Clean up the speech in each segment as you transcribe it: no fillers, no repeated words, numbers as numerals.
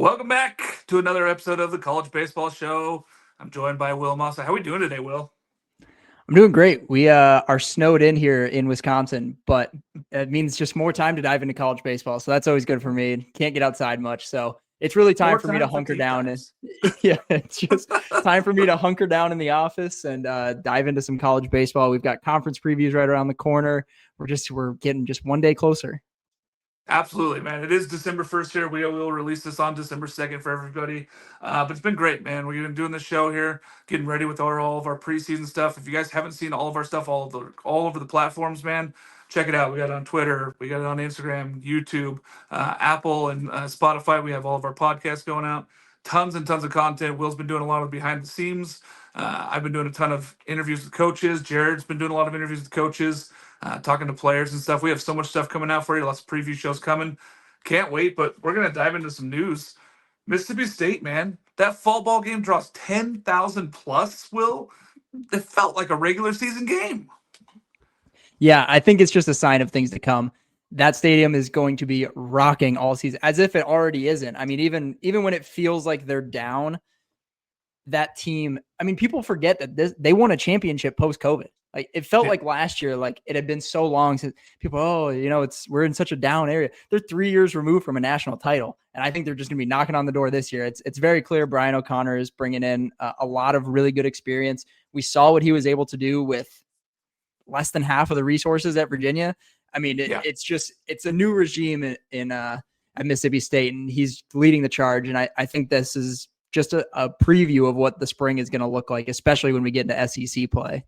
Welcome back to another episode of the College Baseball Show. I'm joined by Will Massa. How are we doing today, Will? I'm doing great. We are snowed in here in Wisconsin, but it means just more time to dive into college baseball. So that's always good for me. Can't get outside much. So it's really time More for me to time for hunker tea down. And times. yeah, it's just time for me to hunker down in the office and dive into some college baseball. We've got conference previews right around the corner. We're getting just one day closer. Absolutely, man. It is December 1st here. We will release this on December 2nd for everybody. But it's been great, man. We've been doing this show here, getting ready with all of our preseason stuff. If you guys haven't seen all of our stuff all over the platforms, man, check it out. We got it on Twitter, we got it on Instagram, YouTube, Apple, and Spotify. We have all of our podcasts going out. Tons and tons of content. Will's been doing a lot of behind the scenes. I've been doing a ton of interviews with coaches. Jared's been doing a lot of interviews with coaches, talking to players and stuff. We have so much stuff coming out for you. Lots of preview shows coming. Can't wait, but we're going to dive into some news. Mississippi State, man, that fall ball game draws 10,000 plus, Will. It felt like a regular season game. Yeah, I think it's just a sign of things to come. That stadium is going to be rocking all season, as if it already isn't. I mean, even when it feels like they're down, that team, I mean, people forget that they won a championship post-COVID. Like it felt like last year, like it had been so long since people, we're in such a down area. They're 3 years removed from a national title. And I think they're just going to be knocking on the door this year. It's very clear Brian O'Connor is bringing in a lot of really good experience. We saw what he was able to do with less than half of the resources at Virginia. I mean, it's a new regime at Mississippi State, and he's leading the charge. And I think this is just a preview of what the spring is going to look like, especially when we get into SEC play.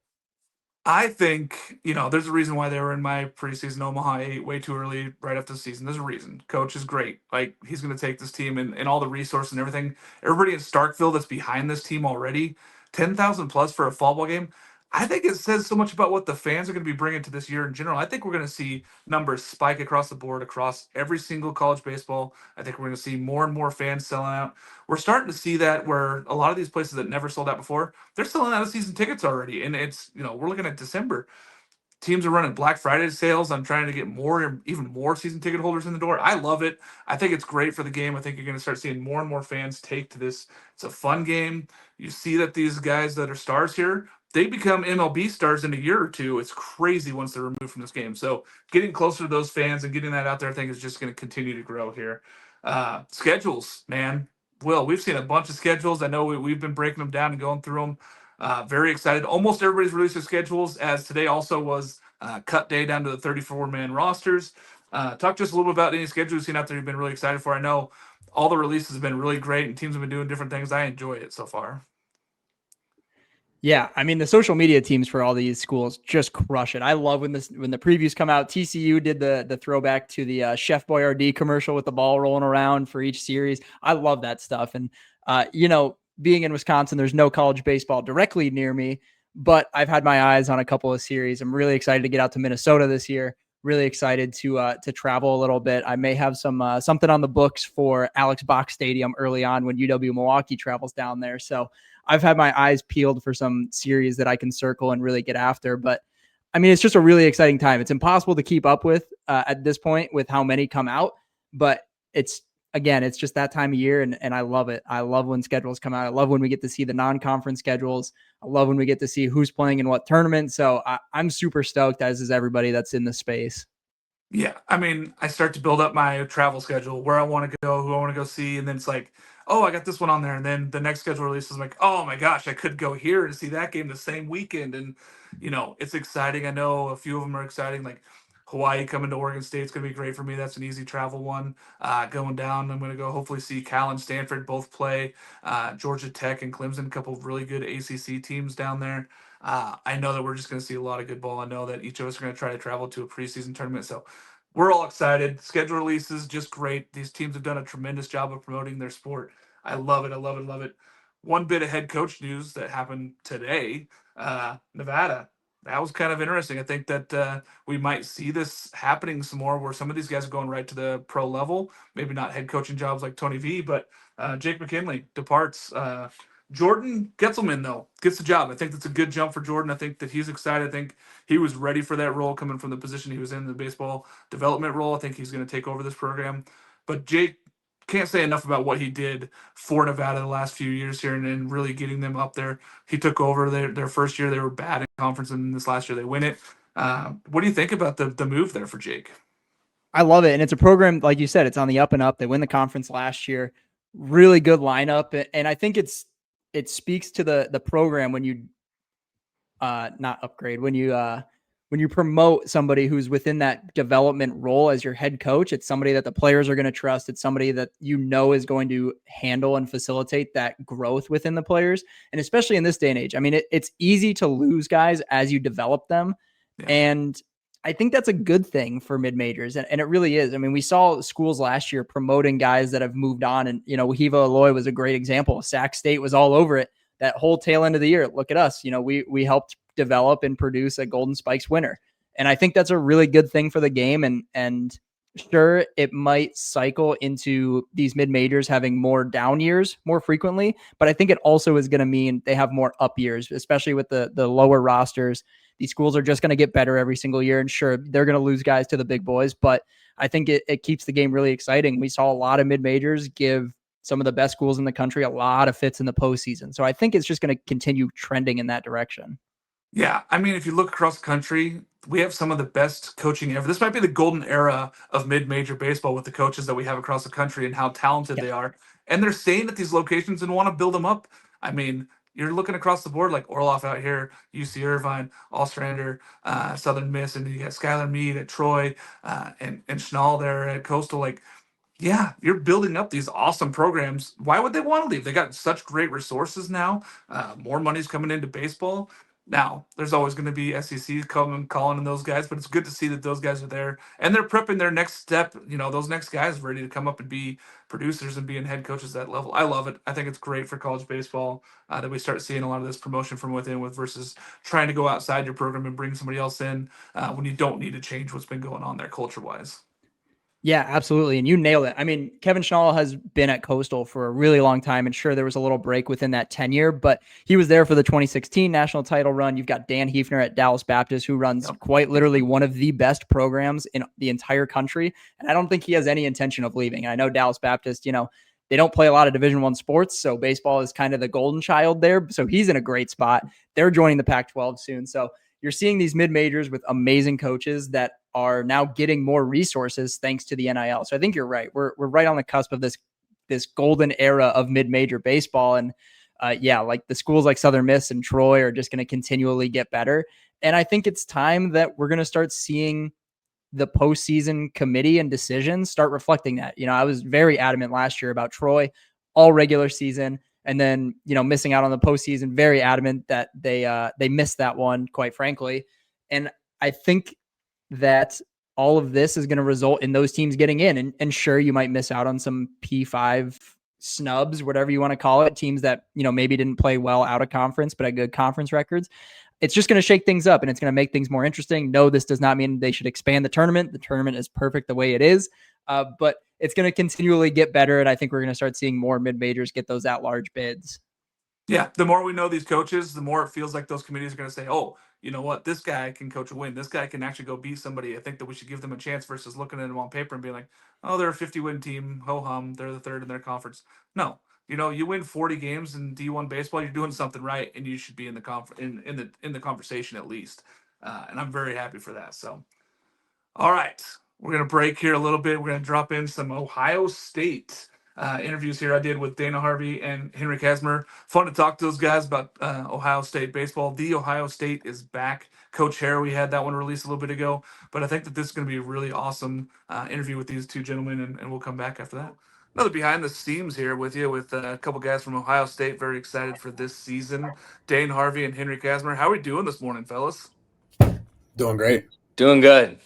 I think, there's a reason why they were in my preseason Omaha 8 way too early right after the season. There's a reason. Coach is great. Like, he's going to take this team and all the resources and everything. Everybody in Starkville that's behind this team already, 10,000 plus for a fall ball game. I think it says so much about what the fans are going to be bringing to this year in general. I think we're going to see numbers spike across the board, across every single college baseball. I think we're going to see more and more fans selling out. We're starting to see that where a lot of these places that never sold out before, they're selling out of season tickets already. And it's, we're looking at December. Teams are running Black Friday sales. I'm trying to get even more season ticket holders in the door. I love it. I think it's great for the game. I think you're going to start seeing more and more fans take to this. It's a fun game. You see that these guys that are stars here, they become MLB stars in a year or two. It's crazy once they're removed from this game. So getting closer to those fans and getting that out there, I think is just going to continue to grow here. Schedules, man. Will, we've seen a bunch of schedules. I know we've been breaking them down and going through them. Very excited. Almost everybody's released their schedules, as today also was cut day down to the 34-man rosters. Talk to us a little bit about any schedules you've seen out there you've been really excited for. I know all the releases have been really great and teams have been doing different things. I enjoy it so far. Yeah, I mean the social media teams for all these schools just crush it. I love when the previews come out. TCU did the throwback to the Chef Boyardee commercial with the ball rolling around for each series. I love that stuff. And being in Wisconsin, there's no college baseball directly near me, but I've had my eyes on a couple of series. I'm really excited to get out to Minnesota this year. Really excited to travel a little bit. I may have something on the books for Alex Box Stadium early on when UW Milwaukee travels down there. So I've had my eyes peeled for some series that I can circle and really get after. But I mean, it's just a really exciting time. It's impossible to keep up with at this point with how many come out, but it's just that time of year. And I love it. I love when schedules come out. I love when we get to see the non-conference schedules. I love when we get to see who's playing in what tournament. So I'm super stoked, as is everybody that's in the space. Yeah, I mean, I start to build up my travel schedule, where I want to go, who I want to go see, and then it's like, oh, I got this one on there, and then the next schedule release is like, oh my gosh, I could go here and see that game the same weekend, and it's exciting. I know a few of them are exciting, like Hawaii coming to Oregon State's gonna be great for me. That's an easy travel one. Going down, I'm gonna go hopefully see Cal and Stanford both play. Georgia Tech and Clemson, a couple of really good ACC teams down there. I know that we're just going to see a lot of good ball. I know that each of us are going to try to travel to a preseason tournament. So we're all excited. Schedule releases, just great. These teams have done a tremendous job of promoting their sport. I love it. I love it. Love it. One bit of head coach news that happened today, Nevada. That was kind of interesting. I think that we might see this happening some more, where some of these guys are going right to the pro level. Maybe not head coaching jobs like Tony V, but Jake McKinley departs. Jordan Getzelman, though, gets the job. I think that's a good jump for Jordan. I think that he's excited. I think he was ready for that role coming from the position he was in, the baseball development role. I think he's going to take over this program. But Jake can't say enough about what he did for Nevada the last few years here and really getting them up there. He took over their first year. They were bad in conference, and this last year they win it. What do you think about the move there for Jake? I love it. And it's a program, like you said, it's on the up and up. They win the conference last year. Really good lineup. And I think it speaks to the program when you not upgrade, when you promote somebody who's within that development role as your head coach. It's somebody that the players are going to trust. It's somebody that is going to handle and facilitate that growth within the players. And especially in this day and age, I mean, it's easy to lose guys as you develop them. Yeah. And I think that's a good thing for mid-majors. And it really is. I mean, we saw schools last year promoting guys that have moved on. And, Hiva Aloy was a great example. Sac State was all over it that whole tail end of the year. Look at us. We helped develop and produce a Golden Spikes winner. And I think that's a really good thing for the game. And sure, it might cycle into these mid-majors having more down years more frequently, but I think it also is going to mean they have more up years, especially with the lower rosters. These schools are just going to get better every single year. And sure, they're going to lose guys to the big boys, but I think it keeps the game really exciting. We saw a lot of mid-majors give some of the best schools in the country a lot of fits in the postseason. So I think it's just going to continue trending in that direction. Yeah, I mean, if you look across the country, we have some of the best coaching ever. This might be the golden era of mid-major baseball with the coaches that we have across the country and how talented they are. And they're staying at these locations and want to build them up. I mean, you're looking across the board like Orloff out here, UC Irvine, Ostrander, Southern Miss, and you got Skylar Meade at Troy, and Schnall there at Coastal. Like, yeah, you're building up these awesome programs. Why would they want to leave? They got such great resources now. More money's coming into baseball. Now, there's always going to be SEC coming calling in those guys, but it's good to see that those guys are there and they're prepping their next step. Those next guys ready to come up and be producers and being head coaches at that level. I love it. I think it's great for college baseball that we start seeing a lot of this promotion from within with versus trying to go outside your program and bring somebody else in when you don't need to change what's been going on there culture wise. Yeah, absolutely. And you nailed it. I mean, Kevin Schnall has been at Coastal for a really long time. And sure, there was a little break within that tenure, but he was there for the 2016 national title run. You've got Dan Hefner at Dallas Baptist, who runs quite literally one of the best programs in the entire country. And I don't think he has any intention of leaving. I know Dallas Baptist, they don't play a lot of Division I sports, so baseball is kind of the golden child there. So he's in a great spot. They're joining the Pac-12 soon. So you're seeing these mid-majors with amazing coaches that are now getting more resources thanks to the NIL. So I think you're right. We're right on the cusp of this golden era of mid-major baseball. And like the schools like Southern Miss and Troy are just going to continually get better. And I think it's time that we're going to start seeing the postseason committee and decisions start reflecting that. I was very adamant last year about Troy, all regular season, and then, missing out on the postseason, very adamant that they missed that one, quite frankly. And I think that all of this is going to result in those teams getting in. And sure, you might miss out on some P5 snubs, whatever you want to call it, teams that, maybe didn't play well out of conference, but had good conference records. It's just going to shake things up and it's going to make things more interesting. No, this does not mean they should expand the tournament. The tournament is perfect the way it is, but it's going to continually get better. And I think we're going to start seeing more mid-majors get those at-large bids. Yeah, the more we know these coaches, the more it feels like those committees are going to say, oh, you know what, this guy can coach a win. This guy can actually go beat somebody. I think that we should give them a chance versus looking at them on paper and being like, oh, they're a 50-win team. Ho-hum, they're the third in their conference. No, you win 40 games in D1 baseball, you're doing something right, and you should be in the in the conversation at least. And I'm very happy for that. So, all right, we're going to break here a little bit. We're going to drop in some Ohio State interviews here I did with Dana Harvey and Henry Kaczmar. Fun to talk to those guys about Ohio State baseball. The Ohio State is back. Coach Harvey had that one released a little bit ago, but I think that this is going to be a really awesome interview with these two gentlemen, and we'll come back after that. Another behind the scenes here with you with a couple guys from Ohio State. Very excited for this season. Dane Harvey and Henry Kaczmar. How are we doing this morning, fellas? Doing great. Doing good.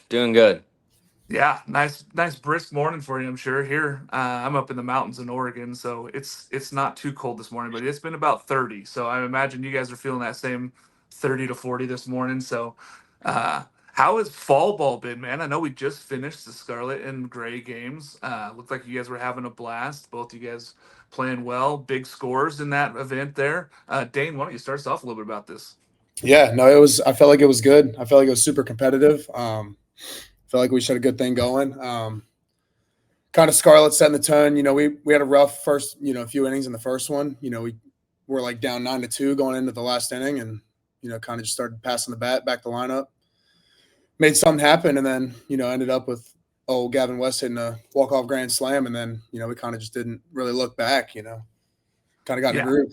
Yeah, nice brisk morning for you, I'm sure. Here, I'm up in the mountains in Oregon, so it's not too cold this morning, but it's been about 30. So I imagine you guys are feeling that same 30 to 40 this morning. So how has fall ball been, man? I know we just finished the Scarlet and Gray games. Looked like you guys were having a blast. Both you guys playing well, big scores in that event there. Dane, why don't you start us off a little bit about this? Yeah, no, I felt like it was good. I felt like it was super competitive. Felt like we should have a good thing going. kind of Scarlet setting the tone. We had a rough first, few innings in the first one. We were like down 9-2 going into the last inning, and kind of just started passing the bat back the lineup, made something happen, and then ended up with Gavin West hitting a walk-off grand slam, and then we kind of just didn't really look back. Kind of got in a Yeah. groove.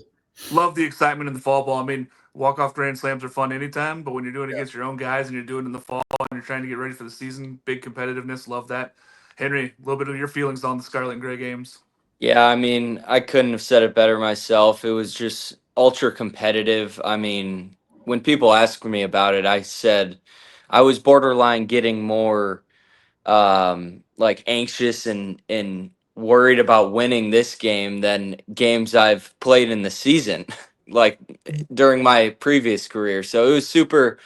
Love the excitement in the fall ball. I mean, walk-off grand slams are fun anytime, but when you're doing it Yeah. against your own guys and you're doing it in the fall and you're trying to get ready for the season, big competitiveness. Love that. Henry, a little bit of your feelings on the Scarlet and Gray games. Yeah, I mean, I couldn't have said it better myself. It was just ultra competitive. I mean, when people ask me about it, I said I was borderline getting more like anxious and worried about winning this game than games I've played in the season, like during my previous career. So it was super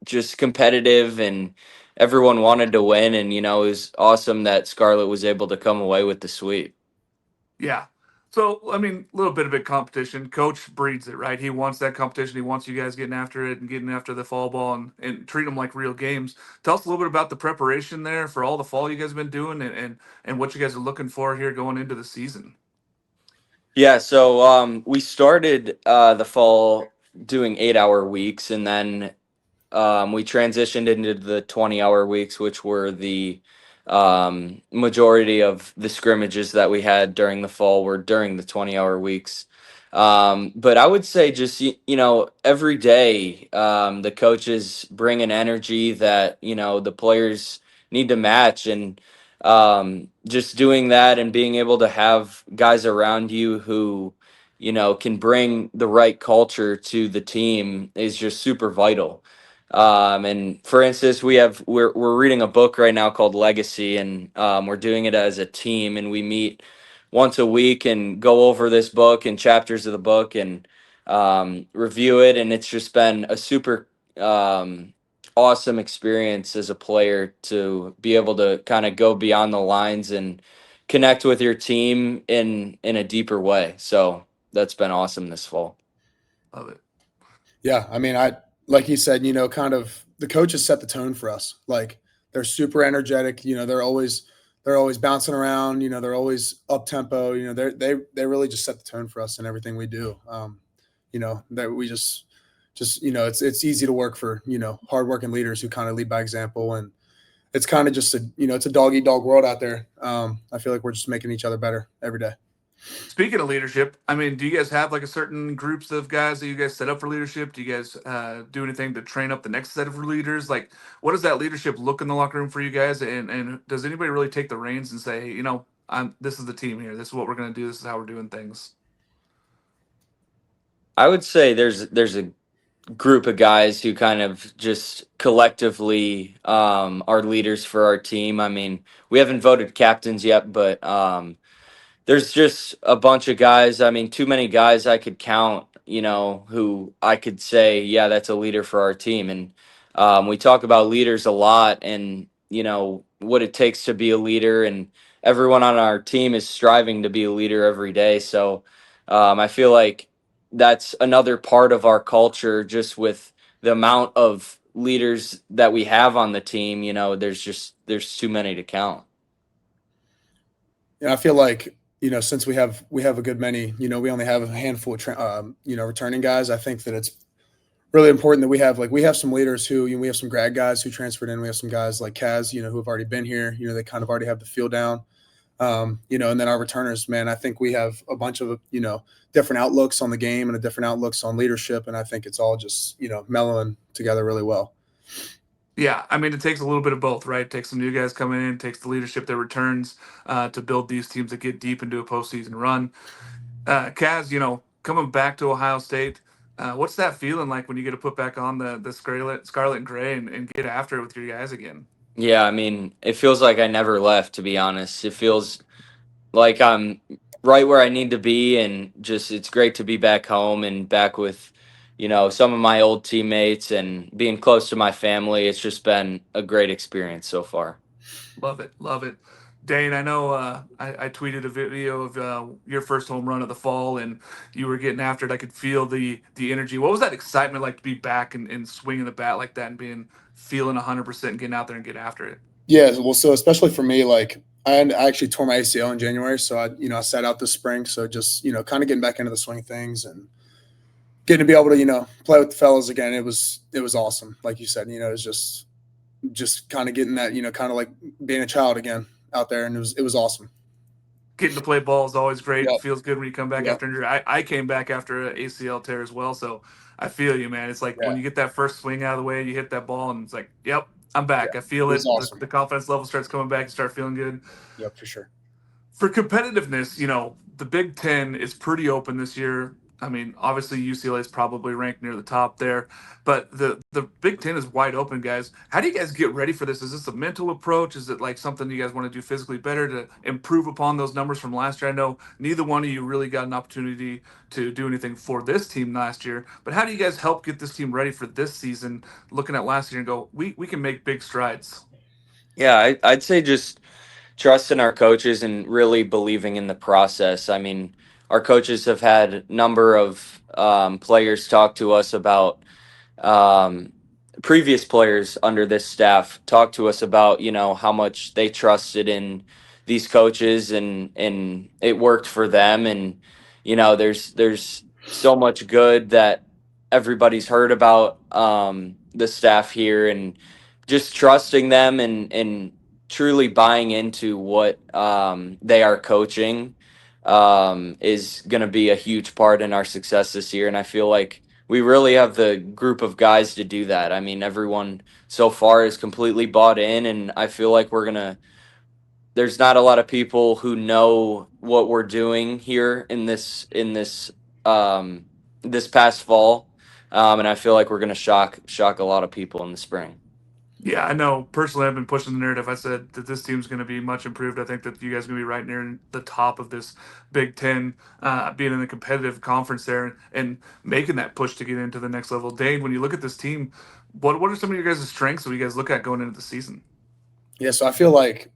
just competitive, and everyone wanted to win. And it was awesome that Scarlett was able to come away with the sweep. Yeah. So, I mean, a little bit of it competition. Coach breeds it, right? He wants that competition. He wants you guys getting after it and getting after the fall ball and treat them like real games. Tell us a little bit about the preparation there for all the fall you guys have been doing and what you guys are looking for here going into the season. Yeah, so we started the fall doing 8-hour weeks, and then we transitioned into the 20-hour weeks, which were the majority of the scrimmages that we had during the fall were during the 20-hour weeks. But I would say just, every day the coaches bring an energy that, the players need to match. And just doing that and being able to have guys around you who, can bring the right culture to the team is just super vital. And for instance, we're reading a book right now called Legacy, and we're doing it as a team, and we meet once a week and go over this book and chapters of the book and review it. And it's just been a super awesome experience as a player to be able to kind of go beyond the lines and connect with your team in a deeper way. So that's been awesome this fall. Love it. Yeah, I mean, like he said, kind of the coaches set the tone for us. Like they're super energetic. They're always bouncing around. They're always up tempo. They really just set the tone for us in everything we do. That we just it's easy to work for hardworking leaders who kind of lead by example, and it's kind of just it's a dog eat dog world out there. I feel like we're just making each other better every day. Speaking of leadership, I mean, do you guys have like a certain groups of guys that you guys set up for leadership? Do you guys do anything to train up the next set of leaders? Like, what does that leadership look in the locker room for you guys? And does anybody really take the reins and say, hey, this is the team here. This is what we're going to do. This is how we're doing things. I would say there's a group of guys who kind of just collectively are leaders for our team. I mean, we haven't voted captains yet, but there's just a bunch of guys. I mean, too many guys I could count, who I could say, yeah, that's a leader for our team. And we talk about leaders a lot and, what it takes to be a leader. And everyone on our team is striving to be a leader every day. So I feel like that's another part of our culture, just with the amount of leaders that we have on the team. There's too many to count. I feel like since we have a good many, we only have a handful of returning guys. I think that it's really important that we have some leaders who we have some grad guys who transferred in. We have some guys like Kaz, who have already been here. They kind of already have the feel down. And then our returners, man, I think we have a bunch of different outlooks on the game and a different outlooks on leadership, and I think it's all just mellowing together really well. Yeah, I mean, it takes a little bit of both, right? It takes some new guys coming in, it takes the leadership that returns to build these teams that get deep into a postseason run. Kaz, coming back to Ohio State, what's that feeling like when you get to put back on the Scarlet and Gray and get after it with your guys again? Yeah, I mean, it feels like I never left, to be honest. It feels like I'm right where I need to be, and just it's great to be back home and back with, some of my old teammates and being close to my family. It's just been a great experience so far. Love it, love it. Dane, I know I tweeted a video of your first home run of the fall, and you were getting after it. I could feel the energy. What was that excitement like to be back and swinging the bat like that and feeling 100% and getting out there and get after it? Yeah, well, so especially for me, like I actually tore my ACL in January, so I sat out this spring. So just kind of getting back into the swing of things and getting to be able to play with the fellas again. It was awesome, like you said. It was just kind of getting that kind of like being a child again out there, and it was awesome. Getting to play ball is always great. Yep. Feels good when you come back Yep. after injury. I came back after an ACL tear as well, so I feel you, man. It's like Yeah. when you get that first swing out of the way, you hit that ball, and it's like, yep, I'm back. Yeah. I feel It it. was awesome. The confidence level starts coming back. You start feeling good. Yep, for sure. For competitiveness, the Big Ten is pretty open this year. I mean, obviously UCLA is probably ranked near the top there, but the Big Ten is wide open, guys. How do you guys get ready for this? Is this a mental approach? Is it like something you guys want to do physically better to improve upon those numbers from last year? I know neither one of you really got an opportunity to do anything for this team last year, but how do you guys help get this team ready for this season, looking at last year and go, we can make big strides? Yeah, I'd say just trusting our coaches and really believing in the process. I mean, our coaches have had a number of players talk to us about um, previous players under this staff talk to us about how much they trusted in these coaches and it worked for them. And there's so much good that everybody's heard about the staff here, and just trusting them and truly buying into what they are coaching is going to be a huge part in our success this year. And I feel like we really have the group of guys to do that. I mean, everyone so far is completely bought in, and I feel like there's not a lot of people who know what we're doing here in this past fall. And I feel like we're gonna shock a lot of people in the spring. Yeah, I know. Personally, I've been pushing the narrative. I said that this team's going to be much improved. I think that you guys are going to be right near the top of this Big Ten, being in a competitive conference there and making that push to get into the next level. Dane, when you look at this team, what are some of your guys' strengths that you guys look at going into the season? Yeah, so I feel like,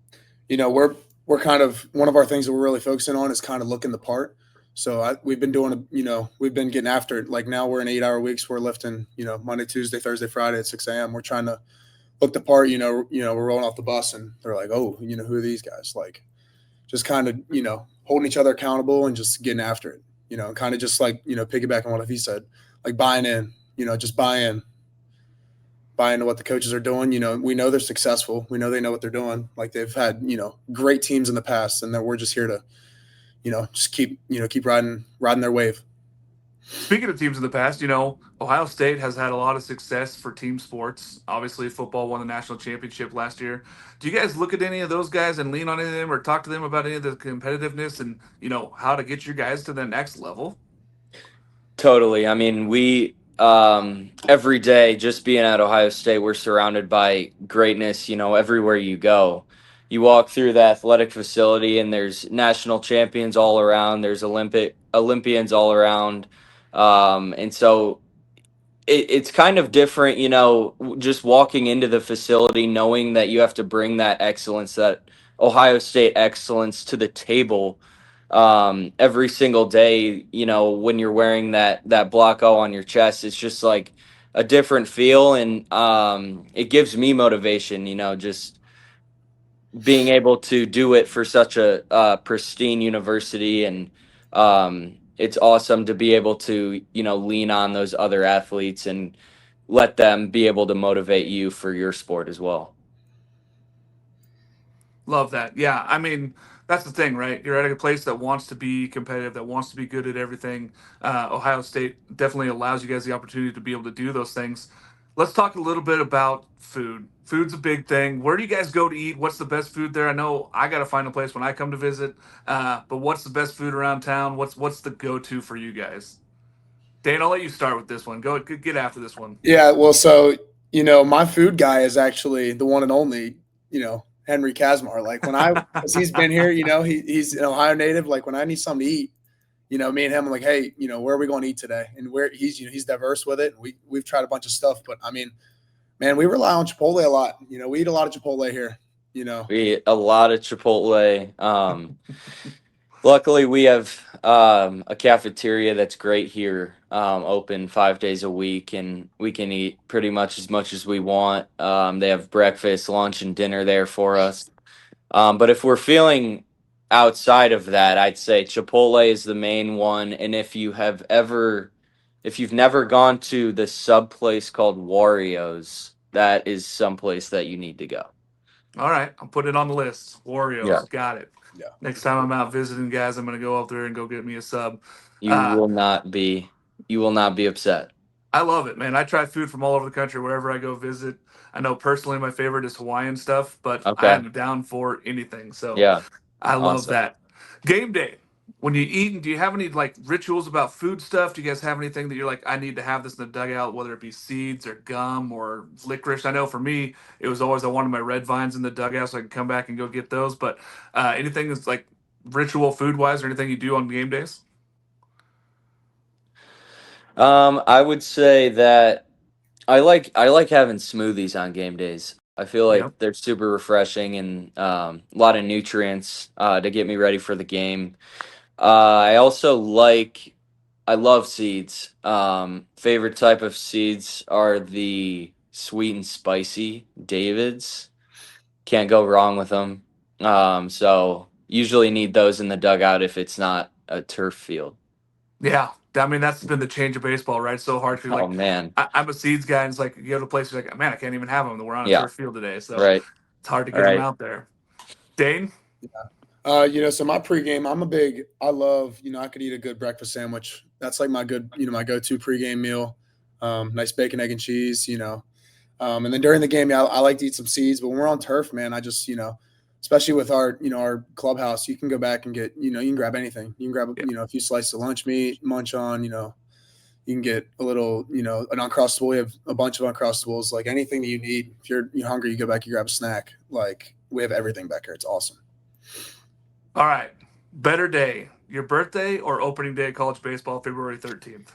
we're kind of one of our things that we're really focusing on is kind of looking the part. So we've been doing, we've been getting after it. Like now we're in 8-hour weeks. We're lifting, Monday, Tuesday, Thursday, Friday at 6 a.m. We're trying to look the part. We're rolling off the bus and they're like, oh, who are these guys? Like, just kind of, holding each other accountable and just getting after it. And kind of just like, piggybacking on what he said, like buying in. Just buy into what the coaches are doing. We know they're successful. We know they know what they're doing. Like they've had, great teams in the past, and that we're just here to, just keep riding their wave. Speaking of teams in the past, Ohio State has had a lot of success for team sports. Obviously, football won the national championship last year. Do you guys look at any of those guys and lean on any of them or talk to them about any of the competitiveness and, how to get your guys to the next level? Totally. I mean, we every day just being at Ohio State, we're surrounded by greatness, everywhere you go. You walk through the athletic facility and there's national champions all around, there's Olympians all around. And so it's kind of different, just walking into the facility, knowing that you have to bring that excellence, that Ohio State excellence to the table every single day. When you're wearing that block O on your chest, it's just like a different feel, and it gives me motivation. Just being able to do it for such a pristine university, and it's awesome to be able to lean on those other athletes and let them be able to motivate you for your sport as well. Love that. Yeah, I mean, that's the thing, right? You're at a place that wants to be competitive, that wants to be good at everything. Ohio State definitely allows you guys the opportunity to be able to do those things. Let's talk a little bit about food. Food's a big thing. Where do you guys go to eat? What's the best food there? I know I got to find a place when I come to visit. But what's the best food around town? What's the go-to for you guys? Dane, I'll let you start with this one. Go get after this one. Yeah, well, so my food guy is actually the one and only, Henry Kaczmar. Like because he's been here, he's an Ohio native. Like when I need something to eat, me and him, I'm like, hey, where are we going to eat today? And where he's diverse with it. We've tried a bunch of stuff, but I mean, man, we rely on Chipotle a lot. We eat a lot of Chipotle here. We eat a lot of Chipotle. Luckily, we have a cafeteria that's great here, open 5 days a week, and we can eat pretty much as we want. They have breakfast, lunch, and dinner there for us. But if we're feeling outside of that, I'd say Chipotle is the main one. And if you've never gone to the sub place called Wario's, that is someplace that you need to go. All right, I'll put it on the list. Warriors, Yeah. got it. Yeah. Next time I'm out visiting, guys, I'm gonna go up there and go get me a sub. You will not be upset. I love it, man. I try food from all over the country wherever I go visit. I know personally my favorite is Hawaiian stuff, but Okay. I'm down for anything. So Yeah. I love Awesome. that. Game day. When you eat, do you have any like rituals about food stuff? Do you guys have anything that you're like, I need to have this in the dugout, whether it be seeds or gum or licorice? I know for me, it was always I wanted my red vines in the dugout so I can come back and go get those. But anything that's like ritual food wise or anything you do on game days? I would say that I like having smoothies on game days. I feel like Yep. they're super refreshing and a lot of nutrients to get me ready for the game. I also I love seeds. Favorite type of seeds are the sweet and spicy Davids. Can't go wrong with them. So usually need those in the dugout if it's not a turf field. Yeah, I mean that's been the change of baseball, right? It's so hard to Oh like. man. I'm a seeds guy, and it's like you go to a place, you're like, man, I can't even have them. We're on a Yeah. turf field today, so Right. it's hard to All get them right. out there. Dane, So my pregame, I love, I could eat a good breakfast sandwich. That's like my good, my go-to pregame meal. Nice bacon, egg, and cheese, and then during the game, yeah, I like to eat some seeds, but when we're on turf, man, I just, especially with our clubhouse, you can go back and get, you can grab anything. You can grab, Yeah. a few slices of lunch meat, munch on, you can get a little, an Uncrustable. We have a bunch of Uncrustables, like anything that you need. If you're hungry, you go back, you grab a snack. Like we have everything back here. It's awesome. all right, better day, your birthday or opening day of college baseball, February 13th?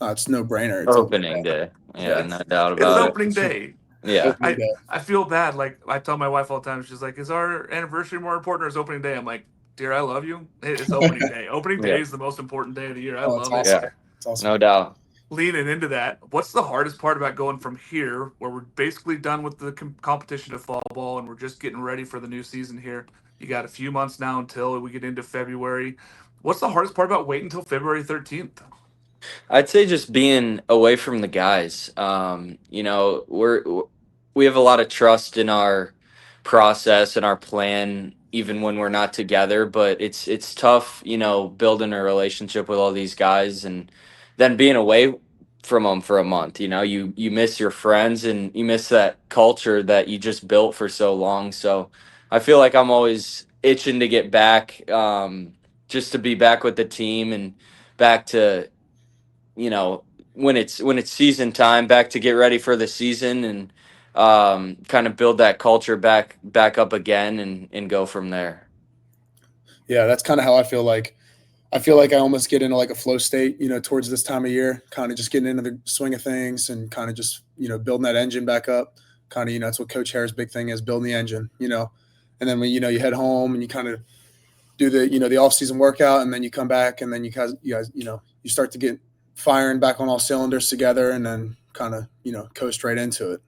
It's no brainer. It's Opening day. Yeah, no doubt It's about it. opening day. Yeah. opening day. I feel bad. Like I tell my wife all the time, she's like, "Is our anniversary more important or is opening day?" I'm like, "Dear, I love you. It's opening day. Opening day Yeah. is the most important day of the year. I Oh, it's love it." awesome. Yeah. It's awesome. No doubt. Leaning into that, what's the hardest part about going from here, where we're basically done with the competition of fall ball and we're just getting ready for the new season here? You got a few months now until we get into February. What's the hardest part about waiting until February 13th? I'd say just being away from the guys. We have a lot of trust in our process and our plan, even when we're not together. But it's tough, building a relationship with all these guys and then being away from them for a month. You miss your friends and you miss that culture that you just built for so long. So I feel like I'm always itching to get back, just to be back with the team and back to when it's season time, back to get ready for the season and kind of build that culture back up again and go from there. Yeah, that's kind of how I feel like. I feel like I almost get into like a flow state, towards this time of year, kind of just getting into the swing of things and kind of just, building that engine back up. Kind of, that's what Coach Hare's big thing is, building the engine, and then when, you head home and you kind of do the off season workout and then you come back and then you guys, you start to get firing back on all cylinders together and then kind of, coast right into it.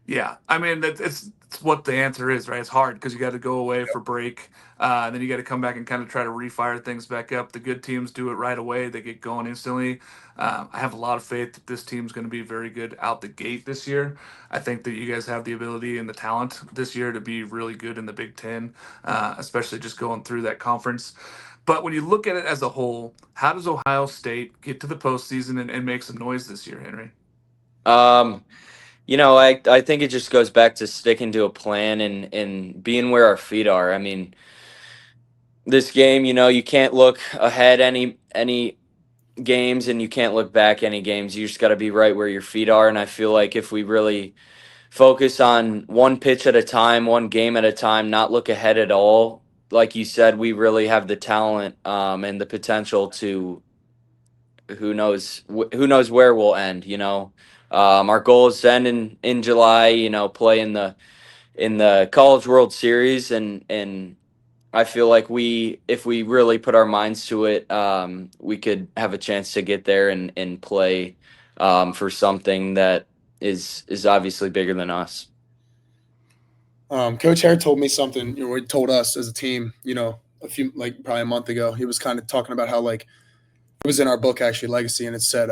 Yeah, I mean it's what the answer is, right? It's hard because you got to go away for break, and then you got to come back and kind of try to refire things back up. The good teams do it right away; they get going instantly. I have a lot of faith that this team's going to be very good out the gate this year. I think that you guys have the ability and the talent this year to be really good in the Big Ten, especially just going through that conference. But when you look at it as a whole, how does Ohio State get to the postseason and make some noise this year, Henry? I think it just goes back to sticking to a plan and being where our feet are. I mean, this game, you can't look ahead any games and you can't look back any games. You just got to be right where your feet are. And I feel like if we really focus on one pitch at a time, one game at a time, not look ahead at all, like you said, we really have the talent and the potential to who knows where we'll end. Our goal is to end in July. Play in the College World Series and I feel like if we really put our minds to it, we could have a chance to get there and play for something that is obviously bigger than us. Coach Hare told me something, or he told us as a team, probably a month ago. He was kind of talking about how, like, it was in our book, actually, Legacy, and it said,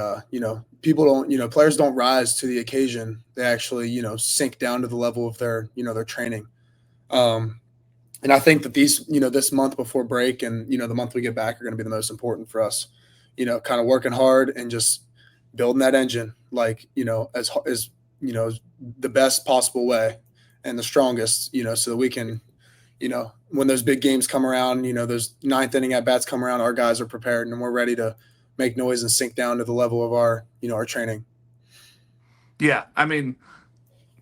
people don't, players don't rise to the occasion. They actually, sink down to the level of their training. And I think that this month before break and, the month we get back are going to be the most important for us, kind of working hard and just building that engine, like, as the best possible way and the strongest, so that we can, when those big games come around, those ninth inning at bats come around, our guys are prepared and we're ready to make noise and sink down to the level of our training. Yeah, I mean,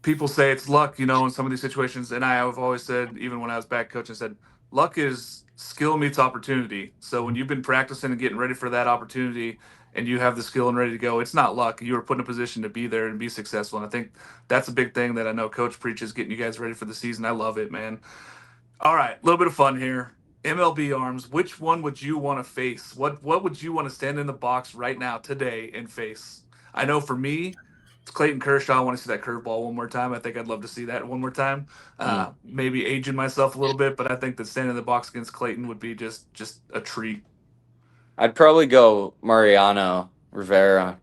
people say it's luck, in some of these situations, and I have always said, even when I was back coaching, I said luck is skill meets opportunity. So when you've been practicing and getting ready for that opportunity, and you have the skill and ready to go, it's not luck. You were put in a position to be there and be successful. And I think that's a big thing that I know Coach preaches, getting you guys ready for the season. I love it, man. All right, a little bit of fun here. MLB arms. Which one would you want to face? What would you want to stand in the box right now today and face? I know for me, it's Clayton Kershaw. I want to see that curveball one more time. I think I'd love to see that one more time. Maybe aging myself a little bit, but I think that standing in the box against Clayton would be just a treat. I'd probably go Mariano Rivera.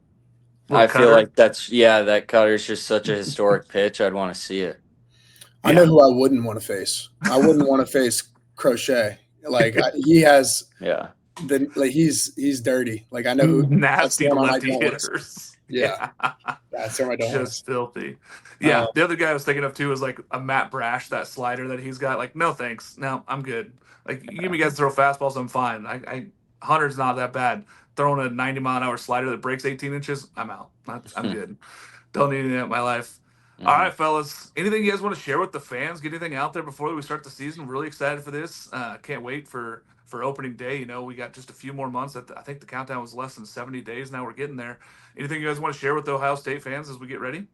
I feel like that cutter is just such a historic pitch. I'd want to see it. I know who I wouldn't want to face. I wouldn't want to face Crochet. Like he has, he's dirty. Like I know who nasty lefty hitters. Yeah, that's where I don't want just filthy. Yeah, the other guy I was thinking of too is like a Matt Brash, that slider that he's got. Like, no thanks, no, I'm good. Like, you give me guys throw fastballs, I'm fine. I 100's not that bad. Throwing a 90-mile-an-hour slider that breaks 18 inches, I'm out. I'm good. Don't need anything in my life. All right, fellas. Anything you guys want to share with the fans? Get anything out there before we start the season? Really excited for this. Can't wait for opening day. We got just a few more months. I think the countdown was less than 70 days. Now we're getting there. Anything you guys want to share with the Ohio State fans as we get ready?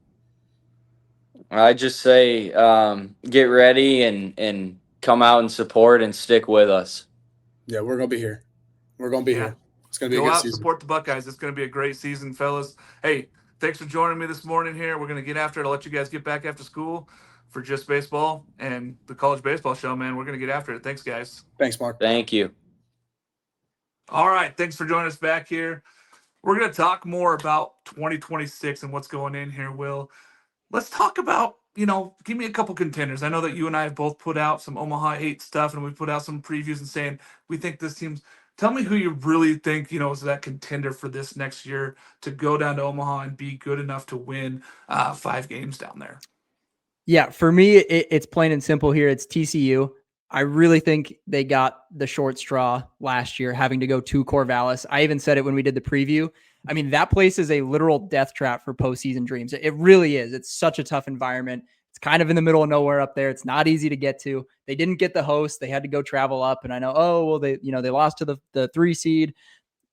I just say get ready and come out and support and stick with us. Yeah, we're going to be here. We're going to be here. It's going to be a good season. Support the Buckeyes. It's going to be a great season, fellas. Hey, thanks for joining me this morning here. We're going to get after it. I'll let you guys get back after school for Just Baseball and the college baseball show, man. We're going to get after it. Thanks, guys. Thanks, Mark. Thank you. All right. Thanks for joining us back here. We're going to talk more about 2026 and what's going in here, Will. Let's talk about, give me a couple contenders. I know that you and I have both put out some Omaha 8 stuff, and we put out some previews and saying we think this team's – tell me who you really think, is that contender for this next year to go down to Omaha and be good enough to win 5 games down there. Yeah, for me, it's plain and simple here. It's TCU. I really think they got the short straw last year, having to go to Corvallis. I even said it when we did the preview. I mean, that place is a literal death trap for postseason dreams. It really is. It's such a tough environment. It's kind of in the middle of nowhere up there. It's not easy to get to. They didn't get the host. They had to go travel up. And I know, they lost to the 3 seed.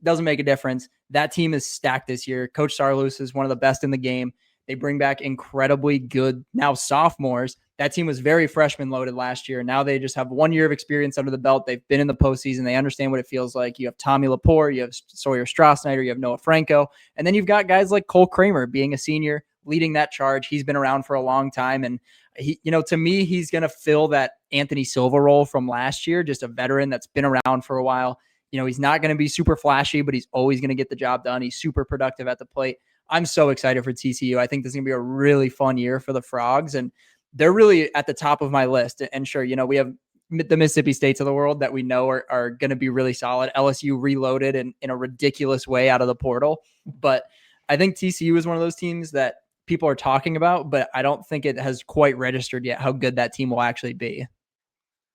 Doesn't make a difference. That team is stacked this year. Coach Sarloos is one of the best in the game. They bring back incredibly good now sophomores. That team was very freshman loaded last year. Now they just have 1 year of experience under the belt. They've been in the postseason. They understand what it feels like. You have Tommy Laporte, you have Sawyer Strosnider, you have Noah Franco, and then you've got guys like Cole Kramer being a senior, leading that charge. He's been around for a long time, and he, to me, he's going to fill that Anthony Silva role from last year, just a veteran that's been around for a while. He's not going to be super flashy, but he's always going to get the job done. He's super productive at the plate. I'm so excited for TCU. I think this is going to be a really fun year for the Frogs, and they're really at the top of my list. And sure, we have the Mississippi States of the world that we know are going to be really solid. LSU reloaded in a ridiculous way out of the portal. But I think TCU is one of those teams that people are talking about, but I don't think it has quite registered yet how good that team will actually be.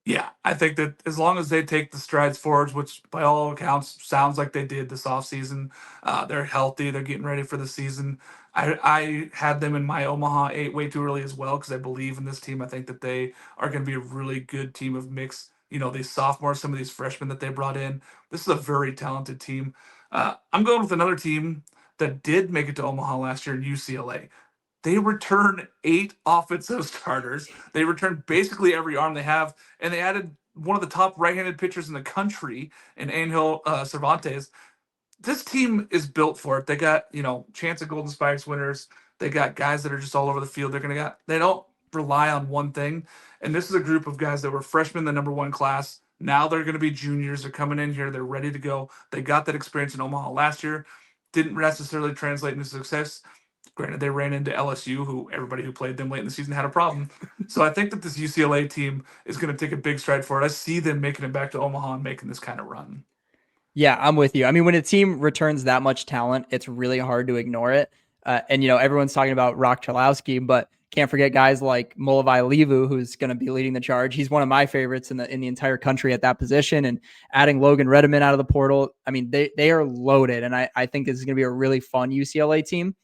Yeah, I think that as long as they take the strides forwards, which by all accounts sounds like they did this offseason, they're healthy, they're getting ready for the season. I had them in my Omaha 8 way too early as well because I believe in this team. I think that they are going to be a really good team of mix. These sophomores, some of these freshmen that they brought in. This is a very talented team. I'm going with another team that did make it to Omaha last year, UCLA. They return 8 offensive starters. They return basically every arm they have, and they added one of the top right-handed pitchers in the country in Angel Cervantes. This team is built for it. They got, chance at Golden Spikes winners. They got guys that are just all over the field. They don't rely on one thing. And this is a group of guys that were freshmen, the number one class. Now they're going to be juniors. They're coming in here. They're ready to go. They got that experience in Omaha last year. Didn't necessarily translate into success. Granted, they ran into LSU, who everybody who played them late in the season had a problem. So I think that this UCLA team is going to take a big stride forward. I see them making it back to Omaha and making this kind of run. Yeah, I'm with you. I mean, when a team returns that much talent, it's really hard to ignore it. And, everyone's talking about Rock Chalowski, but can't forget guys like Molavai Levu, who's going to be leading the charge. He's one of my favorites in the entire country at that position. And adding Logan Redeman out of the portal, I mean, they are loaded. And I think this is going to be a really fun UCLA team.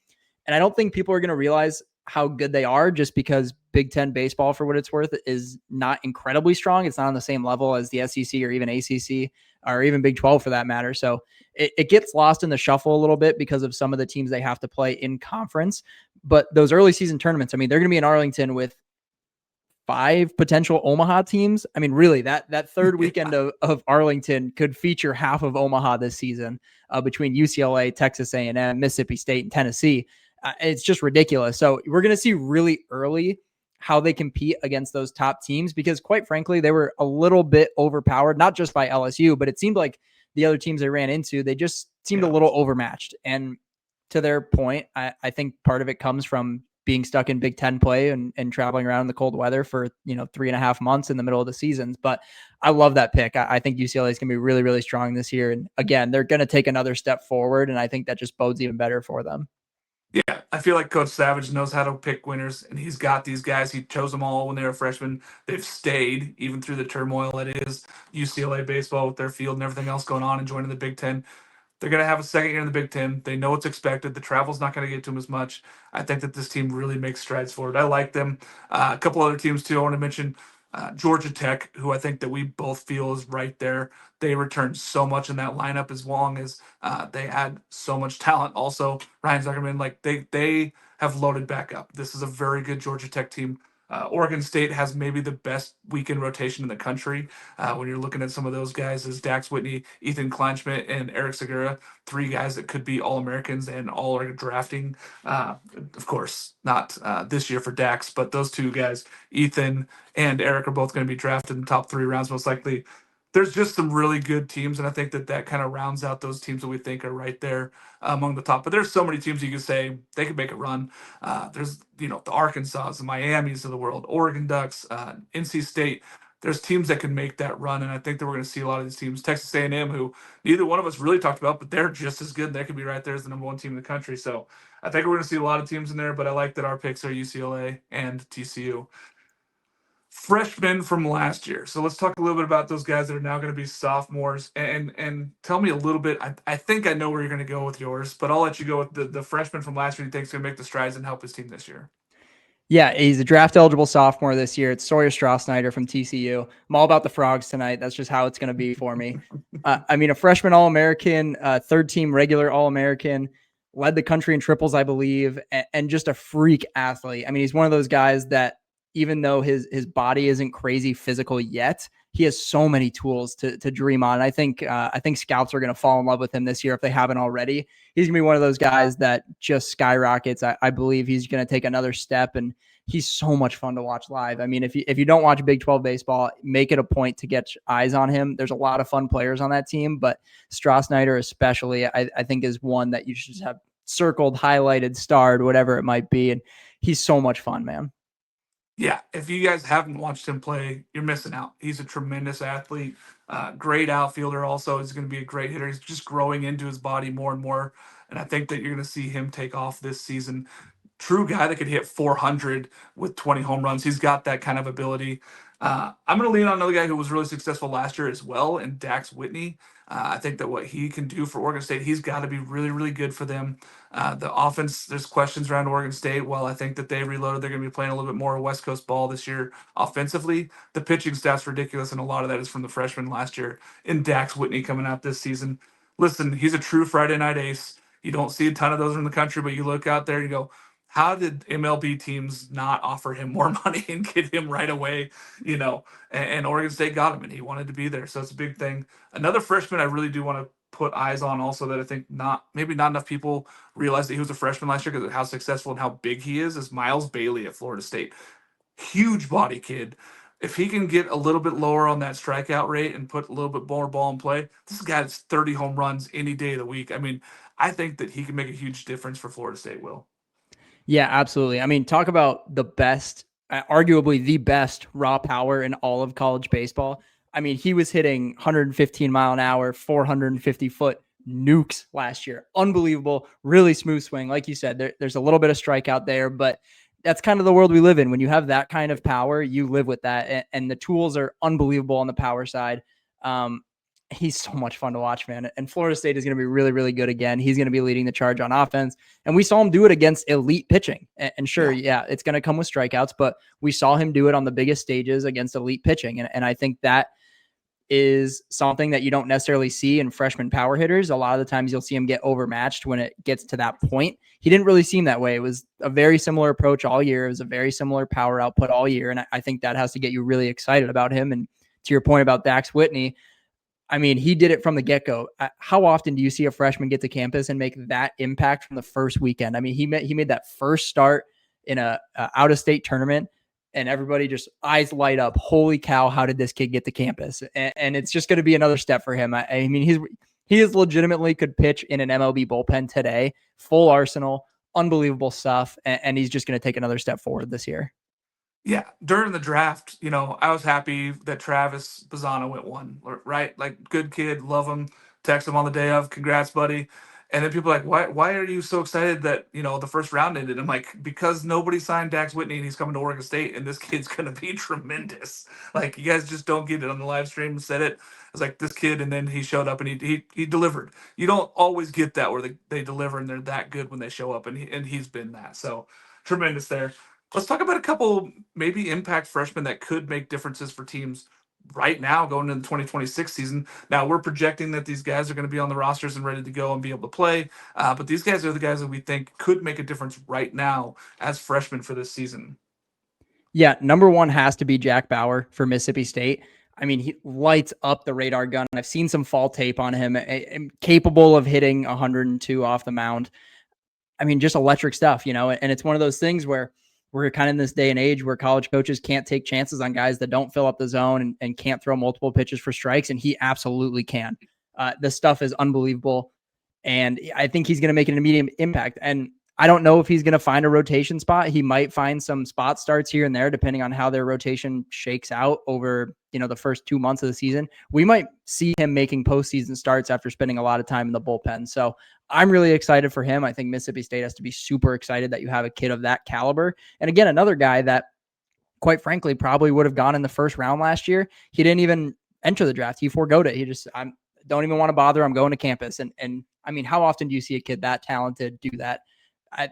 And I don't think people are going to realize how good they are just because Big Ten baseball, for what it's worth, is not incredibly strong. It's not on the same level as the SEC or even ACC or even Big 12 for that matter. So it gets lost in the shuffle a little bit because of some of the teams they have to play in conference. But those early season tournaments, I mean, they're going to be in Arlington with 5 potential Omaha teams. I mean, really, that third weekend of Arlington could feature half of Omaha this season between UCLA, Texas A&M, Mississippi State, and Tennessee. It's just ridiculous. So we're going to see really early how they compete against those top teams because, quite frankly, they were a little bit overpowered, not just by LSU, but it seemed like the other teams they ran into, they just seemed a little overmatched. And to their point, I think part of it comes from being stuck in Big Ten play and traveling around in the cold weather for, 3.5 months in the middle of the seasons. But I love that pick. I think UCLA is going to be really, really strong this year. And again, they're going to take another step forward. And I think that just bodes even better for them. Yeah, I feel like Coach Savage knows how to pick winners, and he's got these guys. He chose them all when they were freshmen. They've stayed even through the turmoil that is UCLA baseball with their field and everything else going on and joining the Big Ten. They're going to have a second year in the Big Ten. They know what's expected. The travel's not going to get to them as much. I think that this team really makes strides forward. I like them. A couple other teams, too, I want to mention. Georgia Tech, who I think that we both feel is right there. They returned so much in that lineup as long as they had so much talent. Also, Ryan Zuckerman, they have loaded back up. This is a very good Georgia Tech team. Oregon State has maybe the best weekend rotation in the country. When you're looking at some of those guys as Dax Whitney, Ethan Kleinschmidt, and Eric Segura, 3 guys that could be All-Americans and all are drafting. Of course, not this year for Dax, but those 2 guys, Ethan and Eric, are both going to be drafted in the top 3 rounds most likely. There's just some really good teams, and I think that kind of rounds out those teams that we think are right there among the top. But there's so many teams you could say they could make a run. There's the Arkansas, the Miamis of the world, Oregon Ducks, NC State. There's teams that can make that run, and I think that we're going to see a lot of these teams. Texas A&M, who neither one of us really talked about, but they're just as good. They could be right there as the number 1 team in the country. So I think we're going to see a lot of teams in there, but I like that our picks are UCLA and TCU. Freshmen from last year. So let's talk a little bit about those guys that are now going to be sophomores and tell me a little bit. I think I know where you're going to go with yours, but I'll let you go with the freshman from last year. He thinks going to make the strides and help his team this year. Yeah, he's a draft eligible sophomore this year. It's Sawyer Strosnider from TCU. I'm all about the Frogs tonight. That's just how it's going to be for me. A freshman All-American, 3rd team regular All-American, led the country in triples, I believe, and just a freak athlete. I mean, he's one of those guys that even though his body isn't crazy physical yet, he has so many tools to dream on. I think scouts are going to fall in love with him this year if they haven't already. He's going to be one of those guys that just skyrockets. I believe he's going to take another step, and he's so much fun to watch live. I mean, if you don't watch Big 12 baseball, make it a point to get eyes on him. There's a lot of fun players on that team, but Strosnider especially, I think is one that you should just have circled, highlighted, starred, whatever it might be. And he's so much fun, man. Yeah, if you guys haven't watched him play, you're missing out. He's a tremendous athlete, great outfielder also. He's going to be a great hitter. He's just growing into his body more and more, and I think that you're going to see him take off this season. True guy that could hit 400 with 20 home runs. He's got that kind of ability. I'm going to lean on another guy who was really successful last year as well, and Dax Whitney. I think that what he can do for Oregon State, he's got to be really, really good for them. The offense, there's questions around Oregon State. While I think that they reloaded, they're going to be playing a little bit more West Coast ball this year offensively. The pitching staff's ridiculous, and a lot of that is from the freshmen last year. And Dax Whitney coming out this season. Listen, he's a true Friday night ace. You don't see a ton of those in the country, but you look out there and you go, how did MLB teams not offer him more money and get him right away? And Oregon State got him, and he wanted to be there. So it's a big thing. Another freshman I really do want to put eyes on also that I think maybe not enough people realize that he was a freshman last year because of how successful and how big he is Miles Bailey at Florida State. Huge body kid. If he can get a little bit lower on that strikeout rate and put a little bit more ball in play, this guy's 30 home runs any day of the week. I mean, I think that he can make a huge difference for Florida State, Will. Yeah, absolutely. I mean, talk about the best, arguably the best raw power in all of college baseball. I mean, he was hitting 115 mile an hour, 450 foot nukes last year. Unbelievable, really smooth swing. Like you said, there's a little bit of strikeout there, but that's kind of the world we live in. When you have that kind of power, you live with that. And the tools are unbelievable on the power side. He's so much fun to watch, man. And Florida State is going to be really, really good again. He's going to be leading the charge on offense. And we saw him do it against elite pitching. And sure, yeah, it's going to come with strikeouts, but we saw him do it on the biggest stages against elite pitching. And I think that is something that you don't necessarily see in freshman power hitters. A lot of the times you'll see him get overmatched when it gets to that point. He didn't really seem that way. It was a very similar approach all year. It was a very similar power output all year. And I think that has to get you really excited about him. And to your point about Dax Whitney, I mean, he did it from the get-go. How often do you see a freshman get to campus and make that impact from the first weekend? I mean, he made that first start in a out-of-state tournament, and everybody just eyes light up. Holy cow, how did this kid get to campus? And it's just going to be another step for him. I mean, he is legitimately could pitch in an MLB bullpen today, full arsenal, unbelievable stuff, and he's just going to take another step forward this year. Yeah, during the draft, I was happy that Travis Bazzano went 1, right? Like, good kid, love him. Text him on the day of, congrats, buddy. And then people are like, why are you so excited that, the first round ended? I'm like, because nobody signed Dax Whitney and he's coming to Oregon State and this kid's going to be tremendous. Like, you guys just don't get it on the live stream and said it. I was like, this kid, and then he showed up and he delivered. You don't always get that where they deliver and they're that good when they show up, and he's been that. So, tremendous there. Let's talk about a couple maybe impact freshmen that could make differences for teams right now going into the 2026 season. Now, we're projecting that these guys are going to be on the rosters and ready to go and be able to play, but these guys are the guys that we think could make a difference right now as freshmen for this season. Yeah, number one has to be Jack Bauer for Mississippi State. I mean, he lights up the radar gun. I've seen some fall tape on him, capable of hitting 102 off the mound. I mean, just electric stuff, and it's one of those things where we're kind of in this day and age where college coaches can't take chances on guys that don't fill up the zone and can't throw multiple pitches for strikes. And he absolutely can. This stuff is unbelievable. And I think he's going to make an immediate impact. And I don't know if he's going to find a rotation spot. He might find some spot starts here and there, depending on how their rotation shakes out over, the first 2 months of the season. We might see him making postseason starts after spending a lot of time in the bullpen. So I'm really excited for him. I think Mississippi State has to be super excited that you have a kid of that caliber. And again, another guy that, quite frankly, probably would have gone in the first round last year. He didn't even enter the draft. He forgoed it. He just, I don't even want to bother. I'm going to campus. And I mean, how often do you see a kid that talented do that?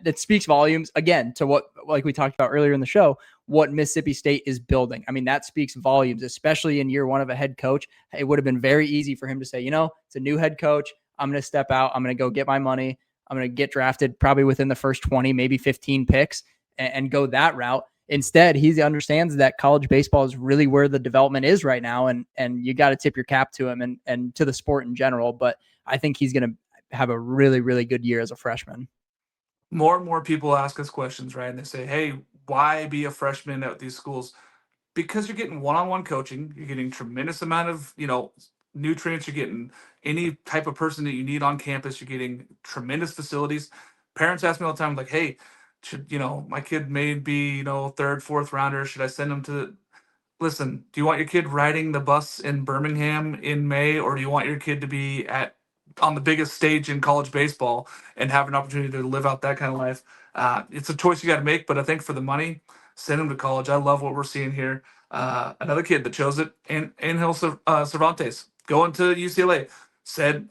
That speaks volumes, again, to what, like we talked about earlier in the show, what Mississippi State is building. I mean, that speaks volumes, especially in year one of a head coach. It would have been very easy for him to say, it's a new head coach. I'm going to step out. I'm going to go get my money. I'm going to get drafted probably within the first 20, maybe 15 picks and go that route. Instead, he understands that college baseball is really where the development is right now. And you got to tip your cap to him and to the sport in general. But I think he's going to have a really, really good year as a freshman. More and more people ask us questions, right? And they say, hey, why be a freshman at these schools? Because you're getting one-on-one coaching. You're getting tremendous amount of, nutrients. You're getting any type of person that you need on campus. You're getting tremendous facilities. Parents ask me all the time, like, hey, should, my kid may be, third, fourth rounder. Should I send them to listen, do you want your kid riding the bus in Birmingham in May, or do you want your kid to be on the biggest stage in college baseball and have an opportunity to live out that kind of life? It's a choice you got to make, but I think for the money, send him to college. I love what we're seeing here. Another kid that chose it, Angel Cervantes, going to UCLA, said,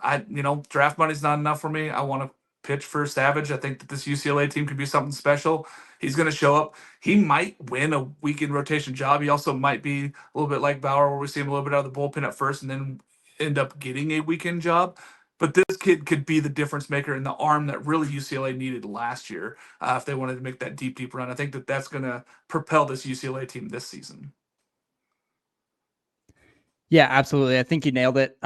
draft money's not enough for me. I want to pitch for Savage. I think that this UCLA team could be something special. He's going to show up. He might win a weekend rotation job. He also might be a little bit like Bauer, where we see him a little bit out of the bullpen at first and then end up getting a weekend job. But this kid could be the difference maker in the arm that really UCLA needed last year if they wanted to make that deep run. I think that that's going to propel this UCLA team this season. Yeah, absolutely. I think you nailed it.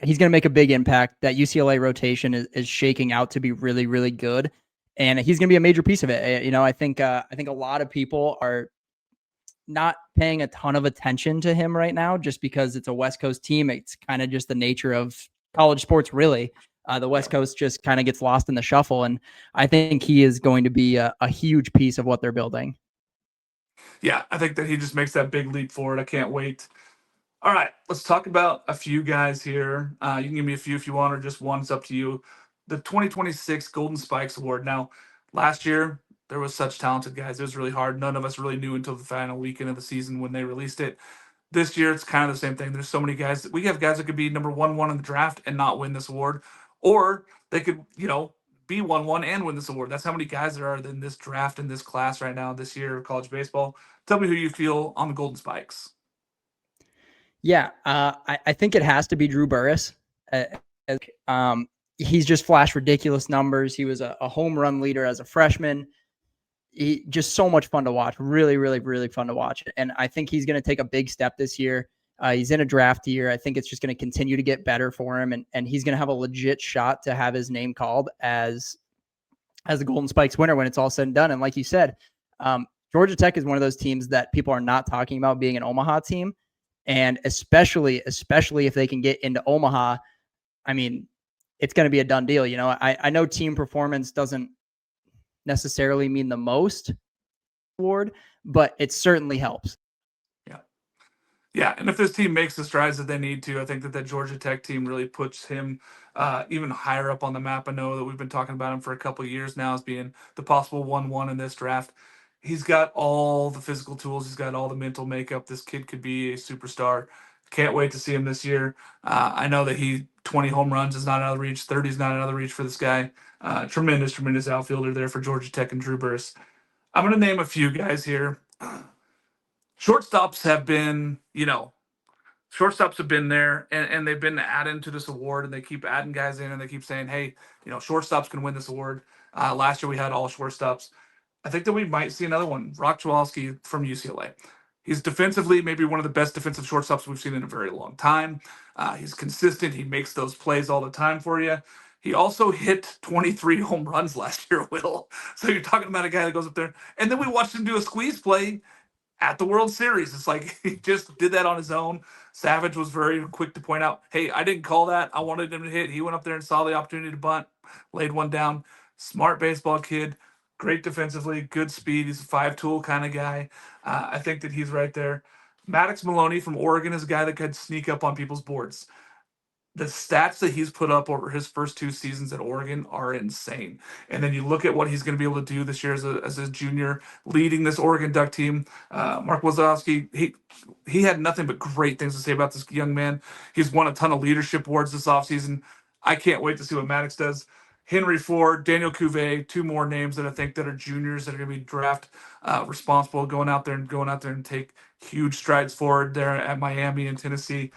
He's going to make a big impact. That UCLA rotation is shaking out to be really, really good, and he's going to be a major piece of it. I think a lot of people are not paying a ton of attention to him right now, just because it's a West Coast team. It's kind of just the nature of college sports, really. The West Coast just kind of gets lost in the shuffle, and I think he is going to be a huge piece of what they're building. Yeah, I think that he just makes that big leap forward. I can't wait. All right, let's talk about a few guys here. You can give me a few if you want, or just one. It's up to you. The 2026 Golden Spikes Award. Now, last year, there was such talented guys. It was really hard. None of us really knew until the final weekend of the season when they released it. This year, it's kind of the same thing. There's so many guys. We have guys that could be number 1 in the draft and not win this award, or they could, be 1 and win this award. That's how many guys there are in this draft, in this class right now, this year of college baseball. Tell me who you feel on the Golden Spikes. Yeah, I think it has to be Drew Burress. He's just flashed ridiculous numbers. He was a home run leader as a freshman. He just so much fun to watch. Really, really, really fun to watch. And I think he's going to take a big step this year. He's in a draft year. I think it's just going to continue to get better for him. And he's going to have a legit shot to have his name called as the Golden Spikes winner when it's all said and done. And like you said, Georgia Tech is one of those teams that people are not talking about being an Omaha team. And especially if they can get into Omaha, I mean, it's going to be a done deal. I know team performance doesn't necessarily mean the most award, but it certainly helps. Yeah, and if this team makes the strides that they need to, I think that Georgia Tech team really puts him even higher up on the map. I know that we've been talking about him for a couple of years now as being the possible 1-1 in this draft. He's got all the physical tools. He's got all the mental makeup. This kid could be a superstar. Can't wait to see him this year. I know that 20 home runs is not out of reach. 30 is not out of reach for this guy. Tremendous outfielder there for Georgia Tech and Drew Burress. I'm going to name a few guys here. Shortstops have been, there and they've been added to this award, and they keep adding guys in, and they keep saying, hey, shortstops can win this award. Last year we had all shortstops. I think that we might see another one, Rock Chwalski from UCLA. He's defensively maybe one of the best defensive shortstops we've seen in a very long time. He's consistent. He makes those plays all the time for you. He also hit 23 home runs last year, Will. So you're talking about a guy that goes up there. And then we watched him do a squeeze play at the World Series. It's like he just did that on his own. Savage was very quick to point out, hey, I didn't call that. I wanted him to hit. He went up there and saw the opportunity to bunt, laid one down. Smart baseball kid, great defensively, good speed. He's a 5-tool kind of guy. I think that he's right there. Maddox Maloney from Oregon is a guy that could sneak up on people's boards. The stats that he's put up over his first 2 seasons at Oregon are insane. And then you look at what he's going to be able to do this year as a junior, leading this Oregon Duck team. Mark Wazowski, he had nothing but great things to say about this young man. He's won a ton of leadership awards this offseason. I can't wait to see what Maddox does. Henry Ford, Daniel Cuvée, 2 more names that I think that are juniors that are going to be draft responsible, going out there and take huge strides forward there at Miami and Tennessee.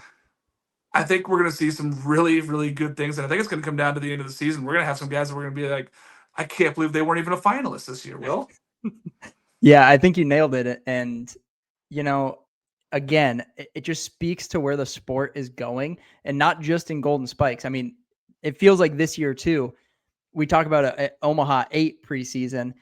I think we're going to see some really, really good things. And I think it's going to come down to the end of the season. We're going to have some guys that we're going to be like, I can't believe they weren't even a finalist this year, Will. Yeah, I think you nailed it. And, again, it just speaks to where the sport is going, and not just in Golden Spikes. I mean, it feels like this year too. We talk about a Omaha 8 preseason.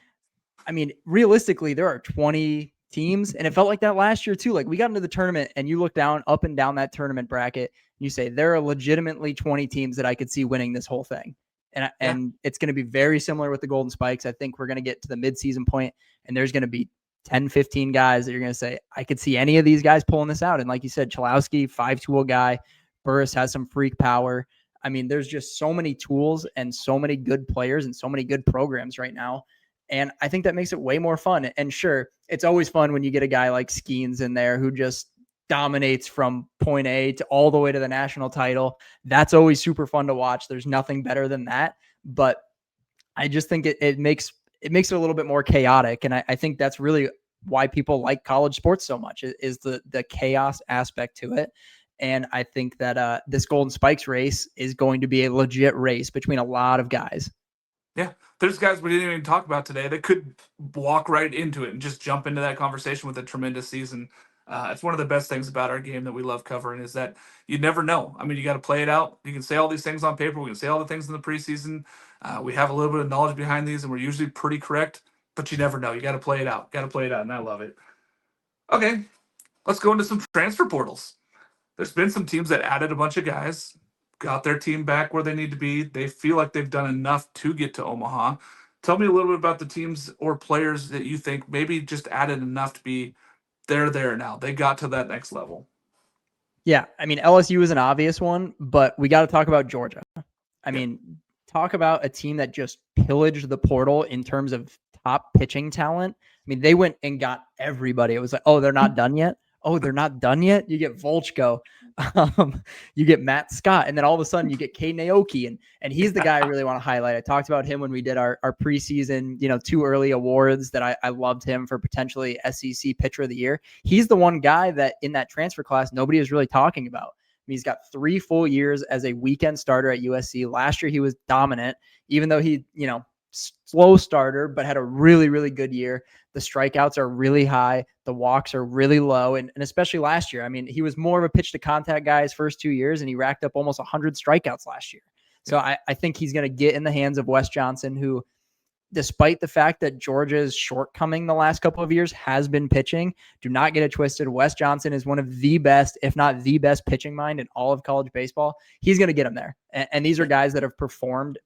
I mean, realistically, there are 20 teams, and it felt like that last year too. Like, we got into the tournament, and you look up and down that tournament bracket, and you say there are legitimately 20 teams that I could see winning this whole thing. And it's going to be very similar with the Golden Spikes. I think we're going to get to the midseason point, and there's going to be 10, 15 guys that you're going to say, I could see any of these guys pulling this out. And like you said, Chwalski, 5-tool guy. Burress has some freak power. I mean, there's just so many tools and so many good players and so many good programs right now. And I think that makes it way more fun. And sure, it's always fun when you get a guy like Skeens in there who just dominates from point A to all the way to the national title. That's always super fun to watch. There's nothing better than that. But I just think it makes it a little bit more chaotic. And I think that's really why people like college sports so much is the chaos aspect to it. And I think that this Golden Spikes race is going to be a legit race between a lot of guys. Yeah, there's guys we didn't even talk about today that could walk right into it and just jump into that conversation with a tremendous season. It's one of the best things about our game that we love covering is that you never know. I mean, you got to play it out. You can say all these things on paper. We can say all the things in the preseason. We have a little bit of knowledge behind these, and we're usually pretty correct. But you never know. You got to play it out. Got to play it out, and I love it. Okay, let's go into some transfer portals. There's been some teams that added a bunch of guys, got their team back where they need to be. They feel like they've done enough to get to Omaha. Tell me a little bit about the teams or players that you think maybe just added enough to be they're there now. They got to that next level. Yeah, I mean, LSU is an obvious one, but we got to talk about Georgia. I Yeah. mean, talk about a team that just pillaged the portal in terms of top pitching talent. I mean, they went and got everybody. It was like, oh, they're not done yet. Oh, they're not done yet. You get Volchko, you get Matt Scott, and then all of a sudden you get Kei Naoki, and he's the guy I really want to highlight. I talked about him when we did our preseason, too early awards that I loved him for potentially SEC Pitcher of the Year. He's the one guy that in that transfer class nobody is really talking about. He's got 3 full years as a weekend starter at USC. Last year, he was dominant, even though he, slow starter, but had a really, really good year. The strikeouts are really high. The walks are really low. And especially last year, I mean, he was more of a pitch to contact guy his first 2 years, and he racked up almost 100 strikeouts last year. So I think he's going to get in the hands of Wes Johnson, who, despite the fact that Georgia's shortcoming the last couple of years has been pitching, do not get it twisted. Wes Johnson is one of the best, if not the best pitching mind in all of college baseball. He's going to get him there. And these are guys that have performed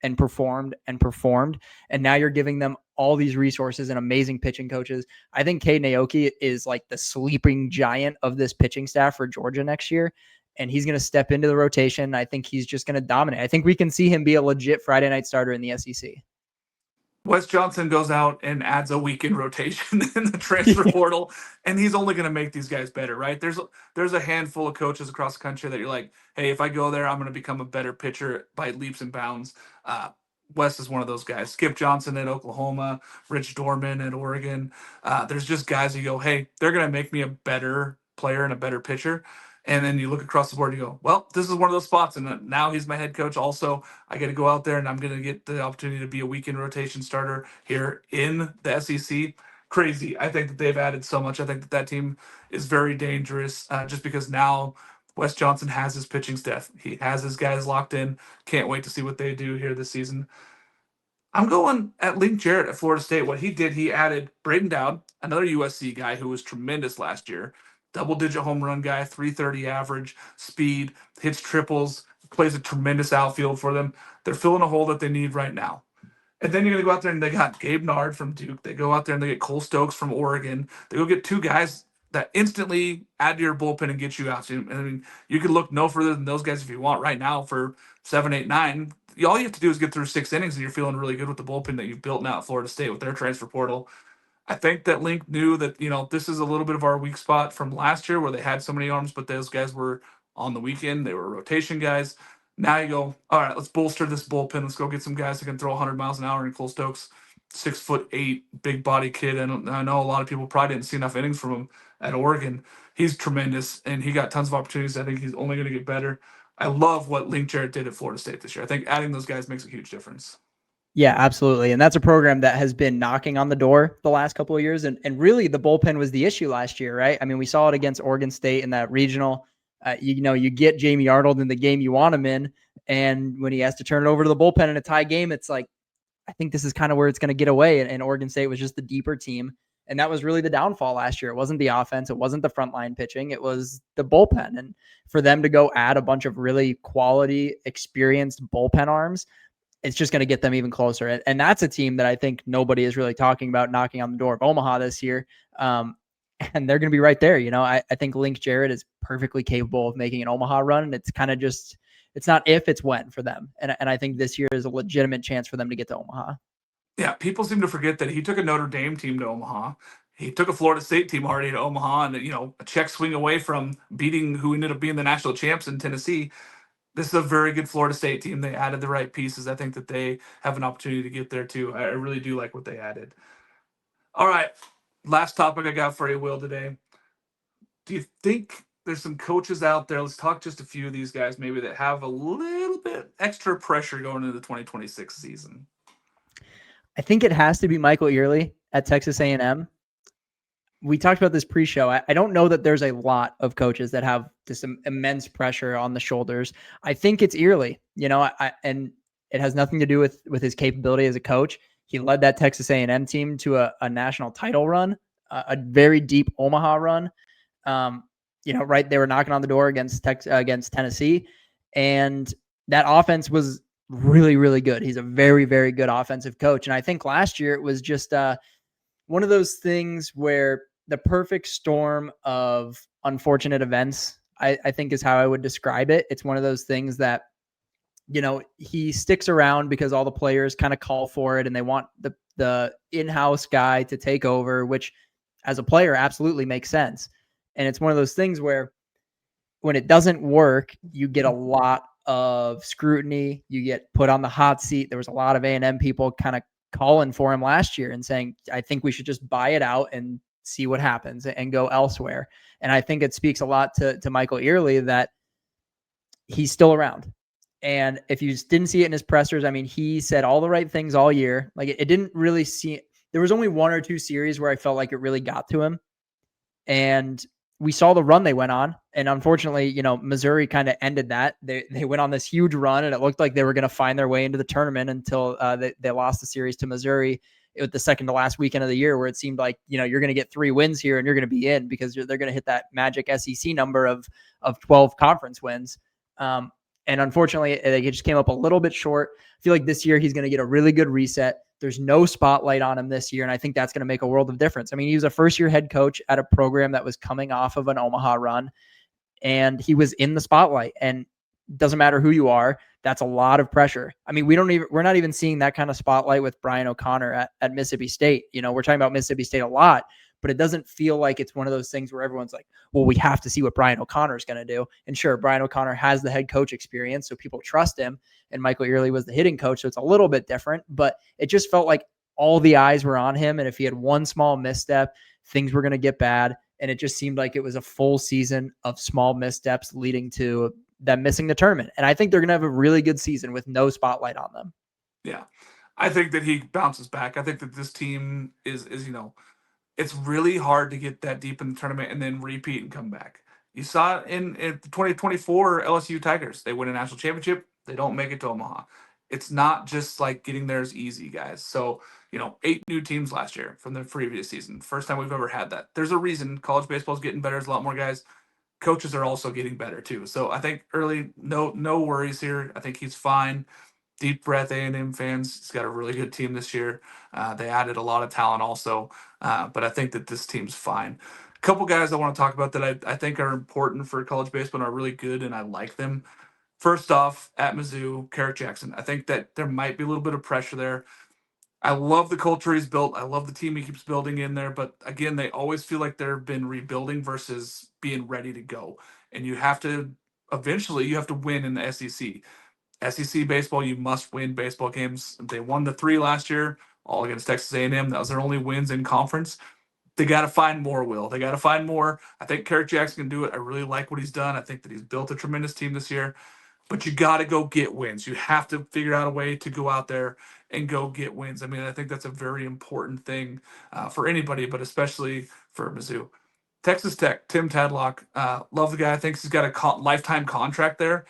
and performed and performed. And now you're giving them all these resources and amazing pitching coaches. I think Kei Naoki is like the sleeping giant of this pitching staff for Georgia next year. And he's going to step into the rotation. I think he's just going to dominate. I think we can see him be a legit Friday night starter in the SEC. Wes Johnson goes out and adds a weekend rotation in the transfer portal, and he's only going to make these guys better, right? There's a handful of coaches across the country that you're like, hey, if I go there, I'm going to become a better pitcher by leaps and bounds. Wes is one of those guys. Skip Johnson at Oklahoma, Rich Dorman at Oregon. There's just guys who go, hey, they're going to make me a better player and a better pitcher. And then you look across the board and you go, well, this is one of those spots. And now he's my head coach. Also, I got to go out there and I'm going to get the opportunity to be a weekend rotation starter here in the SEC. Crazy. I think that they've added so much. I think that team is very dangerous just because now Wes Johnson has his pitching staff. He has his guys locked in. Can't wait to see what they do here this season. I'm going at Link Jarrett at Florida State. What he did, he added Braden Dowd, another USC guy who was tremendous last year. Double-digit home run guy, 330 average, speed, hits triples, plays a tremendous outfield for them. They're filling a hole that they need right now. And then you're going to go out there and they got Gabe Nard from Duke. They go out there and they get Cole Stokes from Oregon. They go get 2 guys that instantly add to your bullpen and get you out. So, I mean, you could look no further than those guys if you want right now for 7, 8, 9. All you have to do is get through 6 innings and you're feeling really good with the bullpen that you've built now at Florida State with their transfer portal. I think that Link knew that, this is a little bit of our weak spot from last year where they had so many arms, but those guys were on the weekend. They were rotation guys. Now you go, all right, let's bolster this bullpen. Let's go get some guys that can throw 100 miles an hour. And Cole Stokes, 6'8", big body kid. And I know a lot of people probably didn't see enough innings from him at Oregon. He's tremendous, and he got tons of opportunities. I think he's only going to get better. I love what Link Jarrett did at Florida State this year. I think adding those guys makes a huge difference. Yeah, absolutely. And that's a program that has been knocking on the door the last couple of years. And really the bullpen was the issue last year, right? I mean, we saw it against Oregon State in that regional. You get Jamie Arnold in the game you want him in. And when he has to turn it over to the bullpen in a tie game, it's like, I think this is kind of where it's going to get away. And Oregon State was just the deeper team. And that was really the downfall last year. It wasn't the offense. It wasn't the frontline pitching. It was the bullpen. And for them to go add a bunch of really quality, experienced bullpen arms, it's just going to get them even closer. And that's a team that I think nobody is really talking about knocking on the door of Omaha this year. And they're going to be right there. I think Link Jarrett is perfectly capable of making an Omaha run. And it's kind of just, it's not if, it's when for them. And I think this year is a legitimate chance for them to get to Omaha. Yeah, people seem to forget that he took a Notre Dame team to Omaha. He took a Florida State team already to Omaha and, a check swing away from beating who ended up being the national champs in Tennessee. This is a very good Florida State team. They added the right pieces. I think that they have an opportunity to get there too. I really do like what they added. All right. Last topic I got for you, Will, today. Do you think there's some coaches out there. Let's talk just a few of these guys maybe that have a little bit extra pressure going into the 2026 season. I think it has to be Michael Early at Texas A&M. We talked about this pre-show. I don't know that there's a lot of coaches that have this immense pressure on the shoulders. I think it's Early, and it has nothing to do with his capability as a coach. He led that Texas A&M team to a national title run, a very deep Omaha run. Right, they were knocking on the door against Tennessee, and that offense was really, really good. He's a very, very good offensive coach. And I think last year it was just one of those things where the perfect storm of unfortunate events, I think is how I would describe it. It's one of those things that, he sticks around because all the players kind of call for it and they want the in-house guy to take over, which as a player absolutely makes sense. And it's one of those things where when it doesn't work, you get a lot of scrutiny. You get put on the hot seat. There was a lot of A&M people kind of calling for him last year and saying, I think we should just buy it out and see what happens and go elsewhere. And I think it speaks a lot to Michael Early that he's still around. And if you didn't see it in his pressers, I mean, he said all the right things all year. Like it didn't really there was only one or two series where I felt like it really got to him. And we saw the run they went on. And unfortunately, Missouri kind of ended that. They went on this huge run and it looked like they were going to find their way into the tournament until they lost the series to Missouri with the second to last weekend of the year, where it seemed like, you're going to get 3 wins here and you're going to be in because they're going to hit that magic SEC number of 12 conference wins. And unfortunately, they just came up a little bit short. I feel like this year he's going to get a really good reset. There's no spotlight on him this year, and I think that's going to make a world of difference. I mean, he was a first-year head coach at a program that was coming off of an Omaha run, and he was in the spotlight. And doesn't matter who you are, that's a lot of pressure. I mean, we're not even seeing that kind of spotlight with Brian O'Connor at Mississippi State. We're talking about Mississippi State a lot, but it doesn't feel like it's one of those things where everyone's like, well, we have to see what Brian O'Connor is going to do. And sure, Brian O'Connor has the head coach experience, so people trust him. And Michael Early was the hitting coach, so it's a little bit different, but it just felt like all the eyes were on him. And if he had one small misstep, things were going to get bad. And it just seemed like it was a full season of small missteps leading to them missing the tournament. And I think they're going to have a really good season with no spotlight on them. Yeah. I think that he bounces back. I think that this team is it's really hard to get that deep in the tournament and then repeat and come back. You saw it in the 2024 LSU Tigers. They win a national championship. They don't make it to Omaha. It's not just like getting there is easy, guys. So, 8 new teams last year from the previous season. First time we've ever had that. There's a reason college baseball is getting better. There's a lot more guys. Coaches are also getting better too. So I think Early, no worries here. I think he's fine. Deep breath, A&M fans. He's got a really good team this year. They added a lot of talent also, but I think that this team's fine. A couple guys I want to talk about that I think are important for college baseball and are really good, and I like them. First off, at Mizzou, Carrick Jackson. I think that there might be a little bit of pressure there. I love the culture he's built. I love the team he keeps building in there. But again, they always feel like they've been rebuilding versus being ready to go. And you have to win in the SEC. SEC baseball, you must win baseball games. They won the 3 last year, all against Texas A&M. That was their only wins in conference. They got to find more, Will. They got to find more. I think Carrick Jackson can do it. I really like what he's done. I think that he's built a tremendous team this year. But you got to go get wins. You have to figure out a way to go out there and go get wins. I mean, I think that's a very important thing for anybody, but especially for Mizzou. Texas Tech, Tim Tadlock, love the guy. I think he's got a lifetime contract there.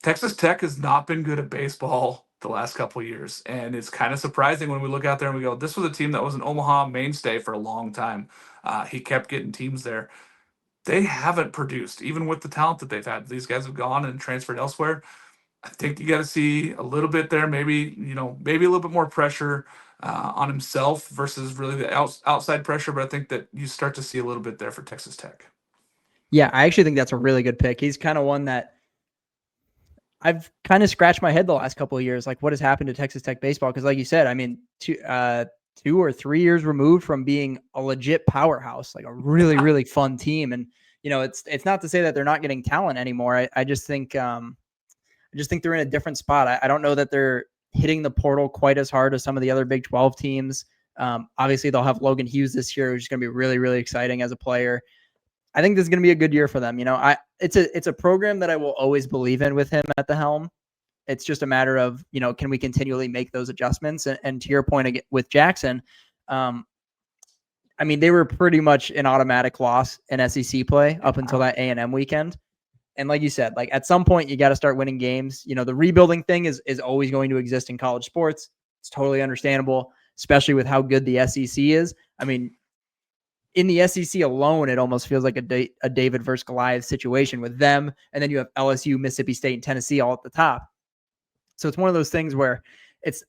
Texas Tech has not been good at baseball the last couple of years, and it's kind of surprising when we look out there and we go, this was a team that was an Omaha mainstay for a long time. He kept getting teams there. They haven't produced, even with the talent that they've had. These guys have gone and transferred elsewhere. I think you got to see a little bit there, maybe a little bit more pressure on himself versus really the outside pressure. But I think that you start to see a little bit there for Texas Tech. Yeah, I actually think that's a really good pick. He's kind of one that I've kind of scratched my head the last couple of years, like what has happened to Texas Tech baseball? Because like you said, I mean, 2 or 3 years removed from being a legit powerhouse, like a really, really fun team. And, it's not to say that they're not getting talent anymore. I just think they're in a different spot. I don't know that they're hitting the portal quite as hard as some of the other Big 12 teams. Obviously they'll have Logan Hughes this year, which is going to be really, really exciting as a player. I think this is going to be a good year for them. It's a program that I will always believe in with him at the helm. It's just a matter of, can we continually make those adjustments? And to your point with Jackson, they were pretty much an automatic loss in SEC play up until that A&M weekend. And like you said, like at some point you got to start winning games. The rebuilding thing is always going to exist in college sports. It's totally understandable, especially with how good the SEC is. In the SEC alone, it almost feels like a David versus Goliath situation with them. And then you have LSU, Mississippi State, and Tennessee all at the top. So it's one of those things where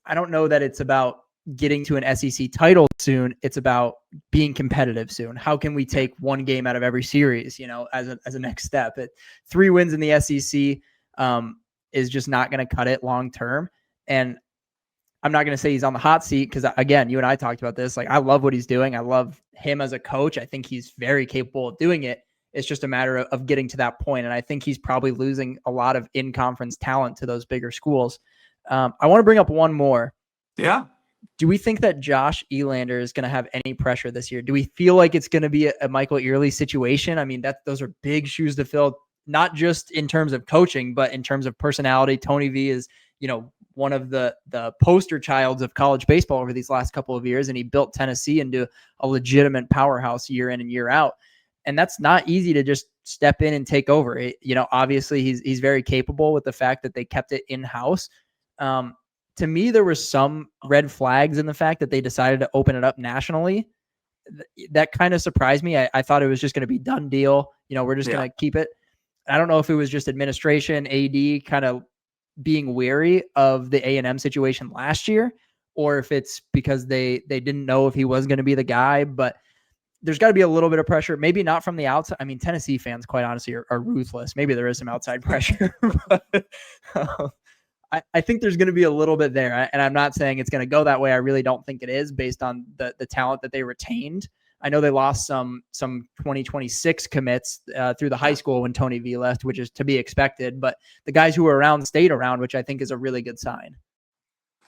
I don't know that it's about getting to an SEC title soon. It's about being competitive soon. How can we take one game out of every series, as a next step? 3 wins in the SEC is just not going to cut it long term. And I'm not going to say he's on the hot seat because, again, you and I talked about this. Like, I love what he's doing. I love him as a coach. I think he's very capable of doing it. It's just a matter of getting to that point. And I think he's probably losing a lot of in-conference talent to those bigger schools. I want to bring up one more. Yeah. Do we think that Josh Elander is going to have any pressure this year? Do we feel like it's going to be a Michael Early situation? Those are big shoes to fill, not just in terms of coaching, but in terms of personality. Tony V is, one of the poster childs of college baseball over these last couple of years, and he built Tennessee into a legitimate powerhouse year in and year out. And that's not easy to just step in and take over. Obviously he's very capable with the fact that they kept it in-house. To me, there were some red flags in the fact that they decided to open it up nationally. That kind of surprised me. I thought it was just going to be done deal. We're just going to keep it. I don't know if it was just administration, AD kind of being wary of the A&M situation last year, or if it's because they didn't know if he was going to be the guy, but there's got to be a little bit of pressure, maybe not from the outside. Tennessee fans, quite honestly, are ruthless. Maybe there is some outside pressure, but I think there's going to be a little bit there. And I'm not saying it's going to go that way. I really don't think it is based on the talent that they retained. I know they lost some 2026 commits through the high school when Tony V left, which is to be expected. But the guys who were around stayed around, which I think is a really good sign.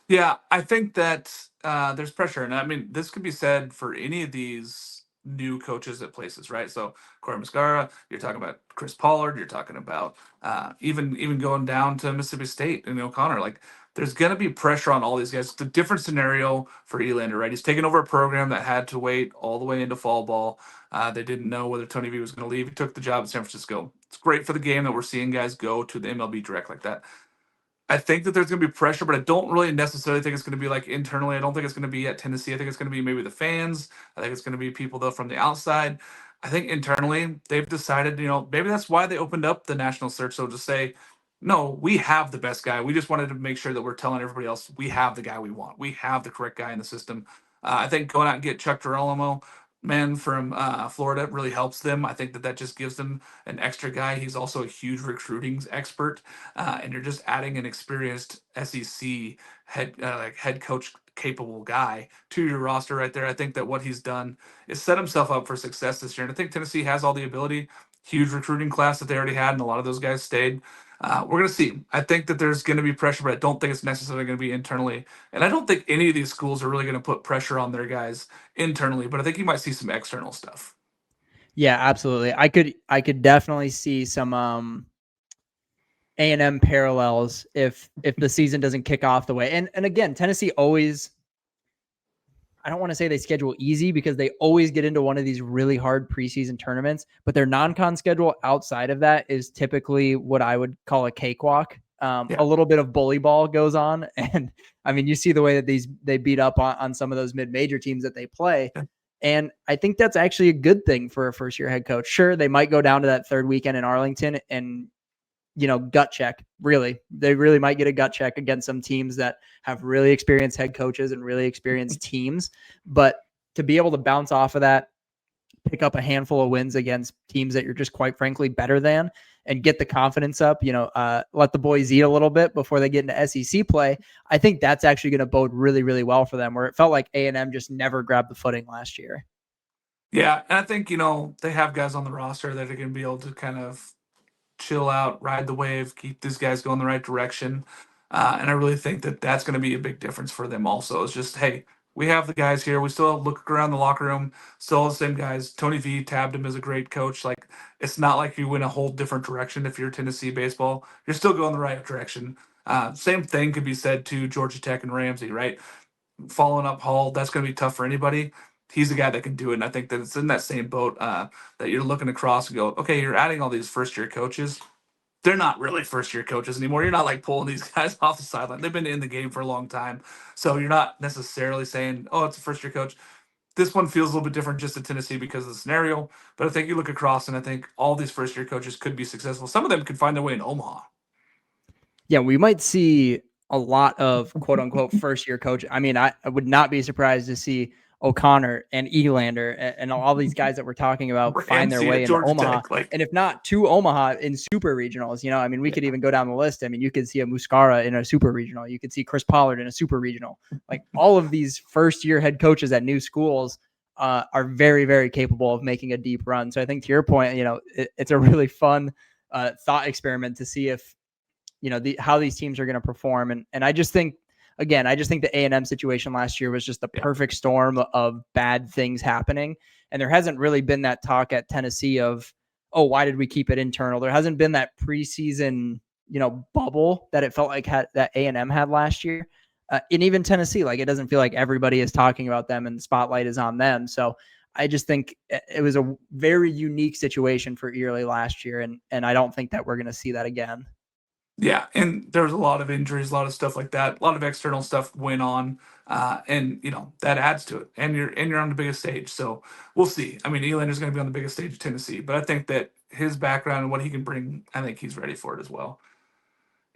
Yeah, I think that there's pressure. And this could be said for any of these new coaches at places, right? So Corey Muscara, you're talking about Chris Pollard, you're talking about even going down to Mississippi State and O'Connor. Like, there's going to be pressure on all these guys. It's a different scenario for Elander, right? He's taken over a program that had to wait all the way into fall ball. They didn't know whether Tony V was going to leave. He took the job in San Francisco. It's great for the game that we're seeing guys go to the MLB direct like that. I think that there's going to be pressure, but I don't really necessarily think it's going to be like internally. I don't think it's going to be at Tennessee. I think it's going to be maybe the fans. I think it's going to be people though from the outside. I think internally they've decided, maybe that's why they opened up the national search. So to say, no, we have the best guy. We just wanted to make sure that we're telling everybody else we have the guy we want. We have the correct guy in the system. I think going out and get Chuck Girolamo, man, from Florida really helps them. I think that just gives them an extra guy. He's also a huge recruiting expert, and you're just adding an experienced SEC head coach capable guy to your roster right there. I think that what he's done is set himself up for success this year, and I think Tennessee has all the ability. Huge recruiting class that they already had, and a lot of those guys stayed. We're going to see. I think that there's going to be pressure, but I don't think it's necessarily going to be internally. And I don't think any of these schools are really going to put pressure on their guys internally, but I think you might see some external stuff. Yeah, absolutely. I could definitely see some A&M parallels if the season doesn't kick off the way. And again, Tennessee always, I don't want to say they schedule easy because they always get into one of these really hard preseason tournaments, but their non-con schedule outside of that is typically what I would call a cakewalk. A little bit of bully ball goes on. And you see the way that they beat up on some of those mid-major teams that they play. Yeah. And I think that's actually a good thing for a first-year head coach. Sure, they might go down to that third weekend in Arlington and, gut check. Really, they really might get a gut check against some teams that have really experienced head coaches and really experienced teams. But to be able to bounce off of that, pick up a handful of wins against teams that you're just quite frankly better than, and get the confidence up, let the boys eat a little bit before they get into SEC play. I think that's actually going to bode really, really well for them, where it felt like A&M just never grabbed the footing last year. Yeah, and I think, they have guys on the roster that are going to be able to kind of chill out, ride the wave, keep these guys going the right direction. And I really think that that's going to be a big difference for them also. It's just, hey, we have the guys here. We still look around the locker room, still the same guys. Tony V tabbed him as a great coach. Like, it's not like you went a whole different direction if you're Tennessee baseball. You're still going the right direction. Same thing could be said to Georgia Tech and Ramsey, right? Following up Hall, that's going to be tough for anybody. He's the guy that can do it. And I think that it's in that same boat that you're looking across and go, okay, you're adding all these first year coaches. They're not really first year coaches anymore. You're not like pulling these guys off the sideline. They've been in the game for a long time. So you're not necessarily saying, oh, it's a first year coach. This one feels a little bit different just in Tennessee because of the scenario. But I think you look across and I think all these first year coaches could be successful. Some of them could find their way in Omaha. Yeah, we might see a lot of quote unquote first year coach. I mean, I would not be surprised to see O'Connor and Elander and all these guys that we're talking about find their Ramsey way at in Georgia Omaha. Tech, like, And if not to Omaha in super regionals, I mean, we could even go down the list. I mean, you could see a Muscara in a super regional. You could see Chris Pollard in a super regional. Like all of these first year head coaches at new schools are very, very capable of making a deep run. So I think to your point, it's a really fun thought experiment to see if, how these teams are going to perform. And I just think, again, the A&M situation last year was just the perfect storm of bad things happening. And there hasn't really been that talk at Tennessee of, oh, why did we keep it internal? There hasn't been that preseason, bubble that it felt like that A&M had last year. And even Tennessee, like it doesn't feel like everybody is talking about them and the spotlight is on them. So I just think it was a very unique situation for Early last year. And I don't think that we're going to see that again. Yeah, and there was a lot of injuries, a lot of stuff like that. A lot of external stuff went on, and that adds to it. And you're on the biggest stage, so we'll see. I mean, Elander's going to be on the biggest stage of Tennessee, but I think that his background and what he can bring, I think he's ready for it as well.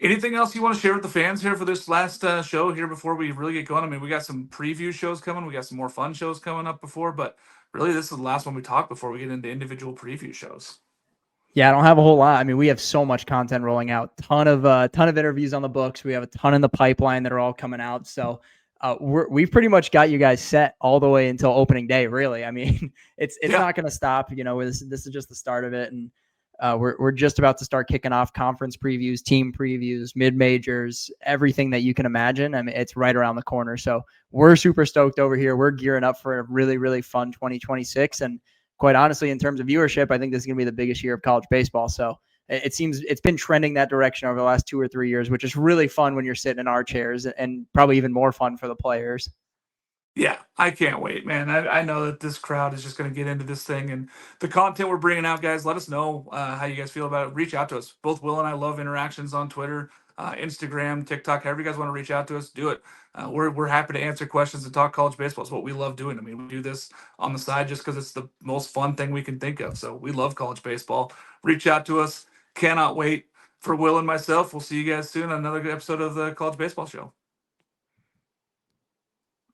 Anything else you want to share with the fans here for this last show here before we really get going? I mean, we got some preview shows coming. We got some more fun shows coming up before, but really, this is the last one we talk before we get into individual preview shows. Yeah, I don't have a whole lot. I mean, we have so much content rolling out, ton of interviews on the books. We have a ton in the pipeline that are all coming out. So we've pretty much got you guys set all the way until opening day. Really, I mean, it's not going to stop. This is just the start of it, and we're just about to start kicking off conference previews, team previews, mid majors, everything that you can imagine. I mean, it's right around the corner. So we're super stoked over here. We're gearing up for a really, really fun 2026, and quite honestly, in terms of viewership, I think this is going to be the biggest year of college baseball. So it seems it's been trending that direction over the last 2 or 3 years, which is really fun when you're sitting in our chairs and probably even more fun for the players. Yeah, I can't wait, man. I know that this crowd is just going to get into this thing and the content we're bringing out, guys. Let us know how you guys feel about it. Reach out to us. Both Will and I love interactions on Twitter, Instagram, TikTok. However you guys want to reach out to us, do it. We're happy to answer questions and talk college baseball. It's what we love doing. I mean, we do this on the side just because it's the most fun thing we can think of. So we love college baseball. Reach out to us. Cannot wait. For Will and myself, we'll see you guys soon on another good episode of the College Baseball Show.